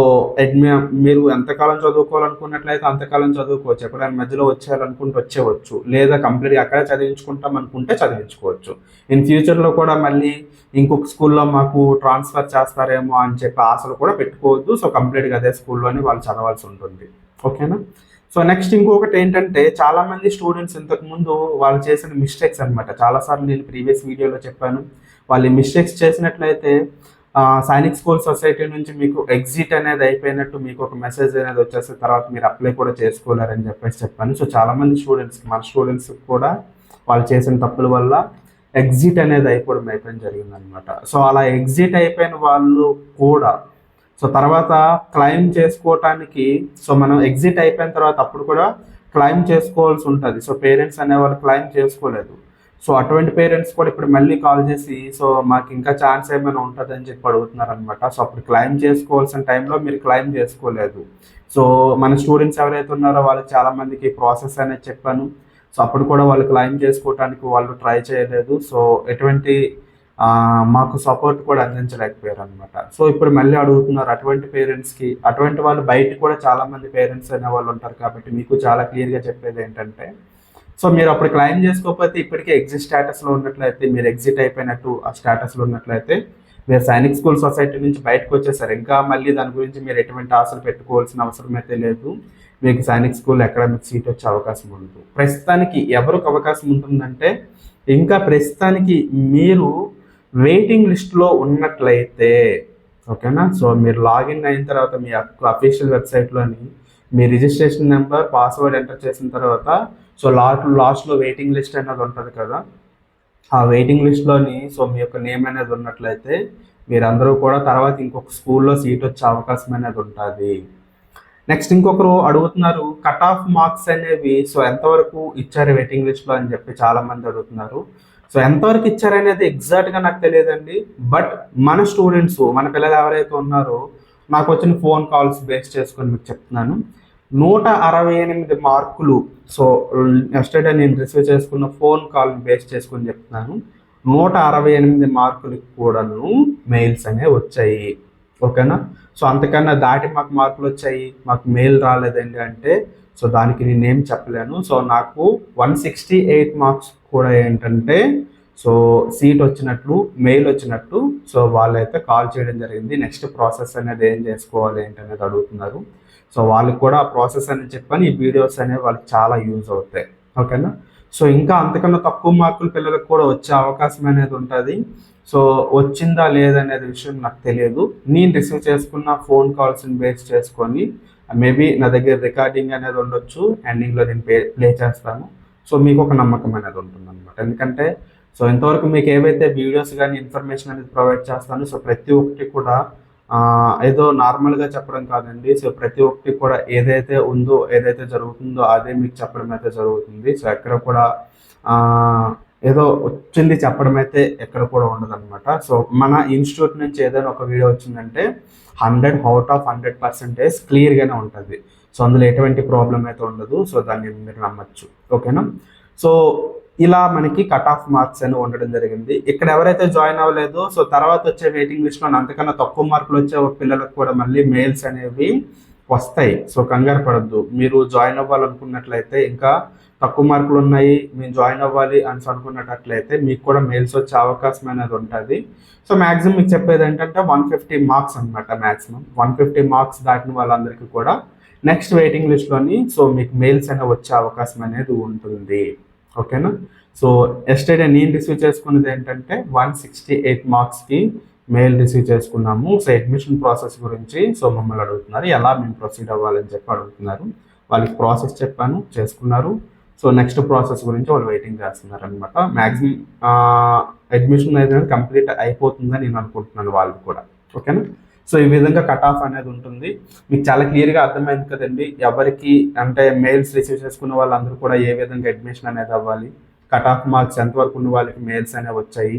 మీరు ఎంతకాలం చదువుకోవాలనుకున్నట్లయితే అంతకాలం చదువుకోవచ్చు. ఎప్పుడైనా మధ్యలో వచ్చేయాలనుకుంటే వచ్చేవచ్చు, లేదా కంప్లీట్గా అక్కడే చదివించుకుంటాం అనుకుంటే చదివించుకోవచ్చు. ఇన్ ఫ్యూచర్లో కూడా మళ్ళీ ఇంకొక స్కూల్లో మాకు ట్రాన్స్ఫర్ చేస్తారేమో అని చెప్పి ఆశలు కూడా పెట్టుకోవద్దు. సో కంప్లీట్గా అదే స్కూల్లోనే వాళ్ళు చదవాల్సి ఉంటుంది. ఓకేనా, సో నెక్స్ట్ ఇంకొకటి ఏంటంటే, చాలామంది స్టూడెంట్స్ ఇంతకుముందు వాళ్ళు చేసిన మిస్టేక్స్ అనమాట. చాలాసార్లు నేను ప్రీవియస్ వీడియోలో చెప్పాను, వాళ్ళు మిస్టేక్స్ చేసినట్లయితే సైనిక్ స్కూల్ సొసైటీ నుంచి మీకు ఎగ్జిట్ అనేది అయిపోయినట్టు మీకు ఒక మెసేజ్ అనేది వచ్చేసిన తర్వాత మీరు అప్లై కూడా చేసుకోలేరని చెప్పేసి చెప్పాను. సో చాలామంది మన స్టూడెంట్స్ కూడా వాళ్ళు చేసిన తప్పుల వల్ల ఎగ్జిట్ అనేది అయిపోయిన జరిగిందనమాట. సో అలా ఎగ్జిట్ అయిపోయిన వాళ్ళు కూడా సో తర్వాత క్లెయిమ్ చేసుకోవటానికి, సో మనం ఎగ్జిట్ అయిపోయిన తర్వాత అప్పుడు కూడా క్లెయిమ్ చేసుకోవాల్సి ఉంటుంది. సో పేరెంట్స్ అనేవాళ్ళు క్లెయిమ్ చేసుకోలేదు. సో అటువంటి పేరెంట్స్ కూడా ఇప్పుడు మళ్ళీ కాల్ చేసి సో మాకు ఇంకా ఛాన్స్ ఏమైనా ఉంటుంది అని చెప్పి అడుగుతున్నారు అనమాట. సో అప్పుడు క్లెయిమ్ చేసుకోవాల్సిన టైంలో మీరు క్లెయిమ్ చేసుకోలేదు. సో మన స్టూడెంట్స్ ఎవరైతే ఉన్నారో వాళ్ళకి చాలామందికి ప్రాసెస్ అనేది చెప్పాను. సో అప్పుడు కూడా వాళ్ళు క్లెయిమ్ చేసుకోవడానికి వాళ్ళు ట్రై చేయలేదు. సో ఎటువంటి మాకు సపోర్ట్ కూడా అందించలేకపోయారు అనమాట. సో ఇప్పుడు మళ్ళీ అడుగుతున్నారు అటువంటి పేరెంట్స్కి. అటువంటి వాళ్ళు బయట కూడా చాలామంది పేరెంట్స్ అనే వాళ్ళు ఉంటారు. కాబట్టి మీకు చాలా క్లియర్గా చెప్పేది ఏంటంటే, సో మీరు అప్పుడు క్లెయిమ్ చేసుకోకపోతే ఇప్పటికే ఎగ్జిట్ స్టేటస్లో ఉన్నట్లయితే, మీరు ఎగ్జిట్ అయిపోయినట్టు ఆ స్టేటస్లో ఉన్నట్లయితే మీరు సైనిక్ స్కూల్ సొసైటీ నుంచి బయటకు వచ్చేసారు. ఇంకా మళ్ళీ దాని గురించి మీరు ఎటువంటి ఆశలు పెట్టుకోవాల్సిన అవసరం అయితే లేదు. మీకు సైనిక్ స్కూల్ అకాడమిక్ సీట్ వచ్చే అవకాశం ఉండదు. ప్రస్తుతానికి ఎవరికి అవకాశం ఉంటుందంటే, ఇంకా ప్రస్తుతానికి మీరు వెయిటింగ్ లిస్ట్లో ఉన్నట్లయితే, ఓకేనా, సో మీరు లాగిన్ అయిన తర్వాత మీ అఫీషియల్ వెబ్సైట్లోని మీ రిజిస్ట్రేషన్ నెంబర్, పాస్వర్డ్ ఎంటర్ చేసిన తర్వాత సో లాస్ట్లో వెయిటింగ్ లిస్ట్ అనేది ఉంటుంది కదా, ఆ వెయిటింగ్ లిస్ట్లోని సో మీ యొక్క నేమ్ అనేది ఉన్నట్లయితే మీరందరూ కూడా తర్వాత ఇంకొక స్కూల్లో సీట్ వచ్చే అవకాశం అనేది ఉంటుంది. నెక్స్ట్ ఇంకొకరు అడుగుతున్నారు కట్ ఆఫ్ మార్క్స్ అనేవి సో ఎంతవరకు ఇచ్చారు వెయిటింగ్ లిస్ట్లో అని చెప్పి చాలామంది అడుగుతున్నారు. సో ఎంతవరకు ఇచ్చారనేది ఎగ్జాక్ట్గా నాకు తెలియదండి. బట్ మన స్టూడెంట్స్, మన పిల్లలు ఎవరైతే ఉన్నారో, నాకు వచ్చిన ఫోన్ కాల్స్ బేస్ చేసుకొని మీకు చెప్తున్నాను. 168 మార్కులు. సో ఎస్టర్డే నేను రిసీవ్ చేసుకున్న ఫోన్ కాల్ని బేస్ చేసుకొని చెప్తున్నాను. 168 మార్కులకి కూడాను మెయిల్స్ అనేవి వచ్చాయి. ఓకేనా, సో అంతకన్నా దాటి మాకు మార్కులు వచ్చాయి, మాకు మెయిల్ రాలేదండి అంటే సో దానికి నేనేం చెప్పలేను. సో నాకు 168 మార్క్స్ కూడా ఏంటంటే సో సీట్ వచ్చినట్లు, మెయిల్ వచ్చినట్టు సో వాళ్ళైతే కాల్ చేయడం జరిగింది. నెక్స్ట్ ప్రాసెస్ అనేది ఏం చేసుకోవాలి ఏంటనేది అడుగుతున్నారు. సో వాళ్ళకి కూడా ఆ ప్రాసెస్ అనేది చెప్పాను. ఈ వీడియోస్ అనేవి వాళ్ళకి చాలా యూజ్ అవుతాయి. ఓకేనా, సో ఇంకా అంతకన్నా తక్కువ మార్కులు పిల్లలకు కూడా వచ్చే అవకాశం అనేది ఉంటుంది. సో వచ్చిందా లేదనేది విషయం నాకు తెలియదు. నేను రిసీవ్ చేసుకున్న ఫోన్ కాల్స్ని బేస్ చేసుకొని మేబీ నా దగ్గర రికార్డింగ్ అనేది ఉండొచ్చు, ఎండింగ్లో నేను ప్లే చేస్తాను. సో మీకు ఒక నమ్మకం అనేది ఉంటుంది అనమాట. ఎందుకంటే సో ఇంతవరకు మీకు ఏవైతే వీడియోస్ కానీ ఇన్ఫర్మేషన్ అనేది ప్రొవైడ్ చేస్తాను, సో ప్రతి ఒక్కటి కూడా ఏదో నార్మల్గా చెప్పడం కాదండి. సో ప్రతి ఒక్కటి కూడా ఏదైతే ఉందో, ఏదైతే జరుగుతుందో అదే మీకు చెప్పడం అయితే జరుగుతుంది. సో ఎక్కడ కూడా ఏదో వచ్చింది చెప్పడం అయితే ఎక్కడ కూడా ఉండదు అనమాట. సో మన ఇన్స్టిట్యూట్ నుంచి ఏదైనా ఒక వీడియో వచ్చిందంటే 100 అవుట్ ఆఫ్ 100% క్లియర్గానే ఉంటుంది. సో అందులో ఎటువంటి ప్రాబ్లం అయితే ఉండదు. సో దాన్ని మీరు నమ్మచ్చు. ఓకేనా? సో ఇలా మనకి కట్ ఆఫ్ మార్క్స్ అని ఉండడం జరిగింది. ఇక్కడ ఎవరైతే జాయిన్ అవ్వలేదో సో తర్వాత వచ్చే వెయిటింగ్ లిస్ట్లో అంతకన్నా తక్కువ మార్కులు వచ్చే పిల్లలకు కూడా మళ్ళీ మెయిల్స్ అనేవి వస్తాయి. సో కంగారు పడద్దు. మీరు జాయిన్ అవ్వాలనుకున్నట్లయితే, ఇంకా తక్కువ మార్కులు ఉన్నాయి మేము జాయిన్ అవ్వాలి అని అనుకున్నట్లయితే మీకు కూడా మెయిల్స్ వచ్చే అవకాశం అనేది ఉంటుంది. సో మ్యాక్సిమం మీకు చెప్పేది ఏంటంటే 150 మార్క్స్ అనమాట. మ్యాక్సిమం 150 మార్క్స్ దాటిన వాళ్ళందరికీ కూడా నెక్స్ట్ వెయిటింగ్ లిస్ట్లోని సో మీకు మెయిల్స్ అనేవి వచ్చే అవకాశం అనేది ఉంటుంది. ఓకేనా? సో ఎస్టర్డే నేను రిసీవ్ చేసుకున్నది ఏంటంటే 168 మార్క్స్కి మెయిల్ రిసీవ్ చేసుకున్నాము. సో అడ్మిషన్ ప్రాసెస్ గురించి సో మమ్మల్ని అడుగుతున్నారు, ఎలా మేము ప్రొసీడ్ అవ్వాలని చెప్పి అడుగుతున్నారు. వాళ్ళకి ప్రాసెస్ చెప్పాను, చేసుకున్నారు. సో నెక్స్ట్ ప్రాసెస్ గురించి వాళ్ళు వెయిటింగ్ చేస్తున్నారు అనమాట. మ్యాక్సిమం అడ్మిషన్ అనేది కంప్లీట్ అయిపోతుందని నేను అనుకుంటున్నాను వాళ్ళు కూడా. ఓకేనా? సో ఈ విధంగా కట్ ఆఫ్ అనేది ఉంటుంది. మీకు చాలా క్లియర్గా అర్థమైంది కదండి, ఎవరికి అంటే మెయిల్స్ రిసీవ్ చేసుకున్న వాళ్ళందరూ కూడా ఏ విధంగా అడ్మిషన్ అనేది అవ్వాలి, కట్ ఆఫ్ మార్క్స్ ఎంతవరకు ఉన్న వాళ్ళకి మెయిల్స్ అనేవి వచ్చాయి,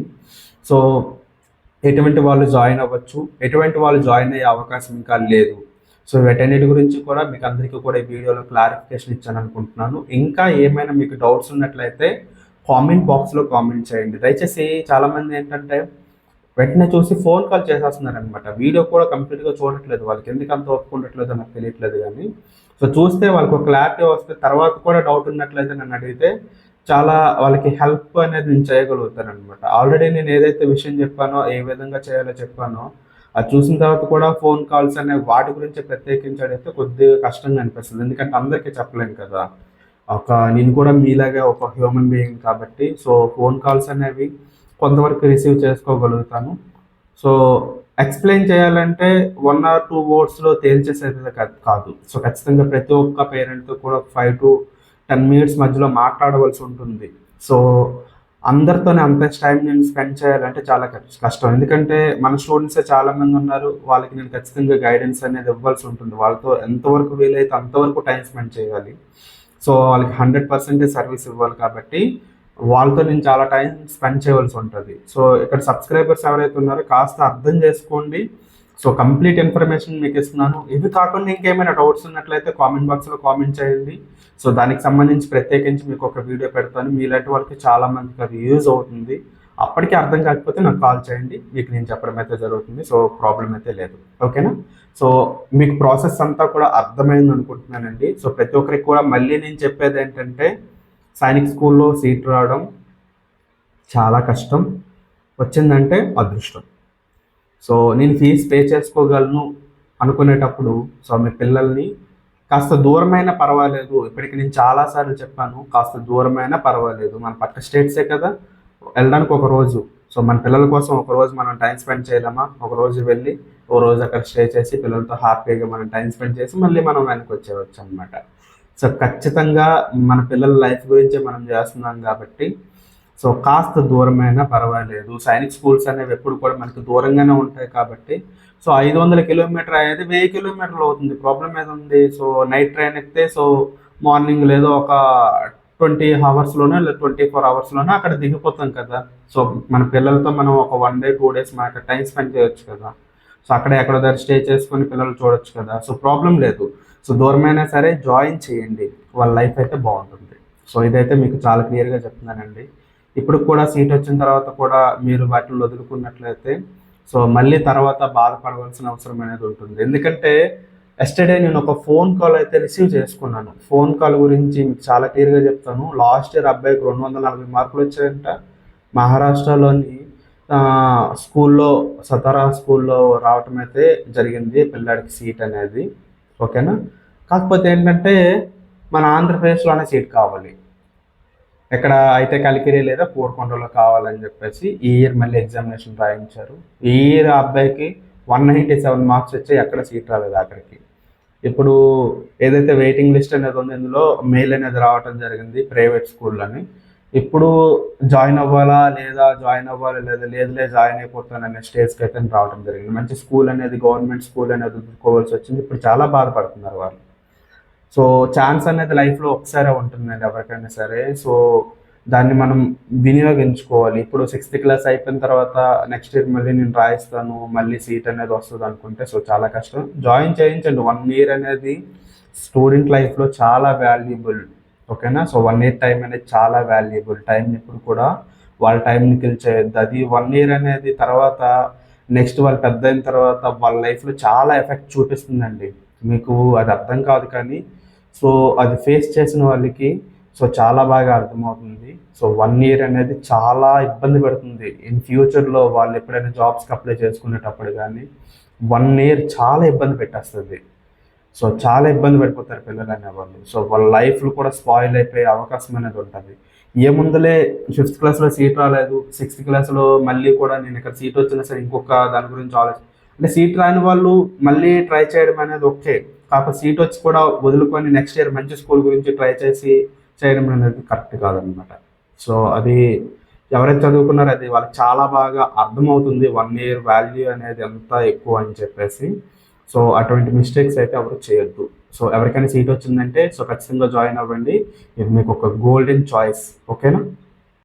సో ఎటువంటి వాళ్ళు జాయిన్ అవ్వచ్చు, ఎటువంటి వాళ్ళు జాయిన్ అయ్యే అవకాశం ఇంకా లేదు. సో వీటన్నిటి గురించి కూడా మీకు అందరికీ కూడా ఈ వీడియోలో క్లారిఫికేషన్ ఇచ్చాను అనుకుంటున్నాను. ఇంకా ఏమైనా మీకు డౌట్స్ ఉన్నట్లయితే కామెంట్ బాక్స్లో కామెంట్ చేయండి. దయచేసి చాలామంది ఏంటంటే వెంటనే చూసి ఫోన్ కాల్ చేసేస్తున్నారు అనమాట. వీడియో కూడా కంప్లీట్గా చూడట్లేదు. వాళ్ళకి ఎందుకు అంత ఒప్పుకుంటట్లేదో నాకు తెలియట్లేదు. కానీ సో చూస్తే వాళ్ళకి ఒక క్లారిటీ వస్తే తర్వాత కూడా డౌట్ ఉన్నట్లయితే నన్ను అడిగితే చాలా వాళ్ళకి హెల్ప్ అనేది నేను చేయగలుగుతాను అనమాట. ఆల్రెడీ నేను ఏదైతే విషయం చెప్పానో, ఏ విధంగా చేయాలో చెప్పానో, అది చూసిన తర్వాత కూడా ఫోన్ కాల్స్ అనే వాటి గురించి ప్రత్యేకించి అడిగితే కొద్దిగా కష్టంగా అనిపిస్తుంది. ఎందుకంటే అందరికీ చెప్పలేను కదా. నేను కూడా మీలాగే ఒక హ్యూమన్ బీయింగ్ కాబట్టి సో ఫోన్ కాల్స్ అనేవి కొంతవరకు రిసీవ్ చేసుకోగలుగుతాను. సో ఎక్స్ప్లెయిన్ చేయాలంటే 1 or 2 వర్డ్స్లో తేల్చేసేది కాదు. సో ఖచ్చితంగా ప్రతి ఒక్క పేరెంట్తో కూడా 5 to 10 minutes మధ్యలో మాట్లాడవలసి ఉంటుంది. సో అందరితోనే అంత టైం నేను స్పెండ్ చేయాలంటే చాలా కష్టం. ఎందుకంటే మన స్టూడెంట్సే చాలామంది ఉన్నారు. వాళ్ళకి నేను ఖచ్చితంగా గైడెన్స్ అనేది ఇవ్వాల్సి ఉంటుంది. వాళ్ళతో ఎంతవరకు వీలైతే అంతవరకు టైం స్పెండ్ చేయాలి. సో వాళ్ళకి 100% సర్వీస్ ఇవ్వాలి కాబట్టి వాళ్ళతో నేను చాలా టైం స్పెండ్ చేయవలసి ఉంటుంది. సో ఇక్కడ సబ్స్క్రైబర్స్ ఎవరైతే ఉన్నారో కాస్త అర్థం చేసుకోండి. సో కంప్లీట్ ఇన్ఫర్మేషన్ మీకు ఇస్తున్నాను. ఇవి కాకుండా ఇంకేమైనా డౌట్స్ ఉన్నట్లయితే కామెంట్ బాక్స్లో కామెంట్ చేయండి. సో దానికి సంబంధించి ప్రత్యేకించి మీకు ఒక వీడియో పెడతాను. మీలాంటి వాళ్ళకి చాలా మందికి అది యూజ్ అవుతుంది. అప్పటికే అర్థం కాకపోతే నాకు కాల్ చేయండి, మీకు నేను చెప్పడం అయితే జరుగుతుంది. సో ప్రాబ్లం అయితే లేదు. ఓకేనా? సో మీకు ప్రాసెస్ అంతా కూడా అర్థమైంది అనుకుంటున్నానండి. సో ప్రతి ఒక్కరికి కూడా మళ్ళీ నేను చెప్పేది ఏంటంటే, సైనిక్ స్కూల్లో సీట్ రావడం చాలా కష్టం, వచ్చిందంటే అదృష్టం. సో నేను ఫీజు పే చేసుకోగలను అనుకునేటప్పుడు సో మీ పిల్లల్ని కాస్త దూరమైనా పర్వాలేదు, ఇప్పటికి నేను చాలాసార్లు చెప్పాను, కాస్త దూరమైనా పర్వాలేదు, మన పక్క స్టేట్సే కదా, వెళ్ళడానికి ఒక రోజు. సో మన పిల్లల కోసం ఒక రోజు మనం టైం స్పెండ్ చేయలేమా? ఒక రోజు వెళ్ళి ఓ రోజు అక్కడ స్టే చేసి పిల్లలతో హ్యాపీగా మనం టైం స్పెండ్ చేసి మళ్ళీ మనం వెనక్కి వచ్చేవచ్చు అనమాట. సో ఖచ్చితంగా మన పిల్లల లైఫ్ గురించే మనం చేస్తున్నాం కాబట్టి సో కాస్త దూరమైనా పర్వాలేదు. సైనిక్ స్కూల్స్ అనేవి ఎప్పుడు కూడా మనకు దూరంగానే ఉంటాయి కాబట్టి సో 500 కిలోమీటర్ అయ్యేది 1000 కిలోమీటర్లు అవుతుంది. ప్రాబ్లం ఏది ఉంది? సో నైట్ ట్రైన్ ఎక్కితే సో మార్నింగ్ లేదో ఒక 20 అవర్స్లోనో లేదా 24 అవర్స్లోనో అక్కడ దిగిపోతాం కదా. సో మన పిల్లలతో మనం ఒక 1 day 2 days మన టైం స్పెండ్ చేయొచ్చు కదా. సో అక్కడ ఎక్కడో దగ్గర స్టే చేసుకొని పిల్లలు చూడొచ్చు కదా. సో ప్రాబ్లం లేదు. సో దూరమైనా సరే జాయిన్ చేయండి, వాళ్ళ లైఫ్ అయితే బాగుంటుంది. సో ఇదైతే మీకు చాలా క్లియర్గా చెప్తున్నానండి. ఇప్పుడు కూడా సీట్ వచ్చిన తర్వాత కూడా మీరు వాటిని వదులుకున్నట్లయితే సో మళ్ళీ తర్వాత బాధపడవలసిన అవసరం అనేది ఉంటుంది. ఎందుకంటే ఎస్టర్డే నేను ఒక ఫోన్ కాల్ అయితే రిసీవ్ చేసుకున్నాను. ఫోన్ కాల్ గురించి మీకు చాలా క్లియర్గా చెప్తాను. లాస్ట్ ఇయర్ అబ్బాయికి 240 మార్కులు వచ్చాయంట. మహారాష్ట్రలోని స్కూల్లో సతారా స్కూల్లో రావటం అయితే జరిగింది పిల్లాడికి సీట్ అనేది. ఓకేనా? కాకపోతే ఏంటంటే మన ఆంధ్రప్రదేశ్లోనే సీట్ కావాలి, ఎక్కడ అయితే కలికిరి లేదా కోరుకొండలో కావాలని చెప్పేసి ఈ ఇయర్ మళ్ళీ ఎగ్జామినేషన్ రాయించారు. ఈ ఇయర్ అబ్బాయికి 197 మార్క్స్ వచ్చి ఎక్కడ సీట్ రాలేదు అక్కడికి. ఇప్పుడు ఏదైతే వెయిటింగ్ లిస్ట్ అనేది ఉంది ఇందులో మెయిల్ అనేది రావటం జరిగింది ప్రైవేట్ స్కూల్లోని. ఇప్పుడు జాయిన్ అవ్వాలా లేదా లేదులే జాయిన్ అయిపోతాను అనే స్టేజ్కి అయితే రావడం జరిగింది. మంచి స్కూల్ అనేది గవర్నమెంట్ స్కూల్ అనేది వదులుకోవాల్సి వచ్చింది. ఇప్పుడు చాలా బాధపడుతున్నారు వాళ్ళు. సో ఛాన్స్ అనేది లైఫ్లో ఒకసారి ఉంటుందండి ఎవరికైనా సరే. సో దాన్ని మనం వినియోగించుకోవాలి. ఇప్పుడు సిక్స్త్ క్లాస్ అయిపోయిన తర్వాత నెక్స్ట్ ఇయర్ మళ్ళీ నేను రాయిస్తాను, మళ్ళీ సీట్ అనేది వస్తుంది అనుకుంటే సో చాలా కష్టం. జాయిన్ చేయించండి. 1 ఇయర్ అనేది స్టూడెంట్ లైఫ్లో చాలా వాల్యుబుల్. ఓకేనా? సో 1 ఇయర్ టైం అనేది చాలా వాల్యుబుల్. టైంని ఇప్పుడు కూడా వాళ్ళ టైంని కిల్ చేయొద్దు. అది 1 ఇయర్ అనేది తర్వాత నెక్స్ట్ వాళ్ళు పెద్ద అయిన తర్వాత వాళ్ళ లైఫ్లో చాలా ఎఫెక్ట్ చూపిస్తుందండి. మీకు అది అర్థం కాదు కానీ సో అది ఫేస్ చేసిన వాళ్ళకి సో చాలా బాగా అర్థమవుతుంది. సో 1 ఇయర్ అనేది చాలా ఇబ్బంది పడుతుంది. ఇన్ ఫ్యూచర్లో వాళ్ళు ఎప్పుడైనా జాబ్స్కి అప్లై చేసుకునేటప్పుడు కానీ 1 ఇయర్ చాలా ఇబ్బంది పెట్టేస్తుంది. సో చాలా ఇబ్బంది పడిపోతారు పిల్లలు అనేవాళ్ళు. సో వాళ్ళ లైఫ్లు కూడా స్పాయిల్ అయిపోయే అవకాశం అనేది ఉంటుంది. ఏముందులే ఫిఫ్త్ క్లాస్లో సీట్ రాలేదు, సిక్స్త్ క్లాస్లో మళ్ళీ కూడా నేను ఇక్కడ సీట్ వచ్చినా సరే ఇంకొక దాని గురించి ఆలోచన, అంటే సీట్ రాని వాళ్ళు మళ్ళీ ట్రై చేయడం అనేది ఓకే. కాకపోతే సీట్ వచ్చి కూడా వదులుకొని నెక్స్ట్ ఇయర్ మంచి స్కూల్ గురించి ట్రై చేసి చేయడం అనేది కరెక్ట్ కాదనమాట. సో అది ఎవరైతే చదువుకున్నారో అది వాళ్ళకి చాలా బాగా అర్థమవుతుంది 1 ఇయర్ వాల్యూ అనేది ఎంత ఎక్కువ అని చెప్పేసి. సో అటువంటి మిస్టేక్స్ అయితే ఎవరు చేయొద్దు. సో ఎవరికైనా సీట్ వచ్చిందంటే సో ఖచ్చితంగా జాయిన్ అవ్వండి. ఇది మీకు ఒక గోల్డెన్ చాయిస్. ఓకేనా?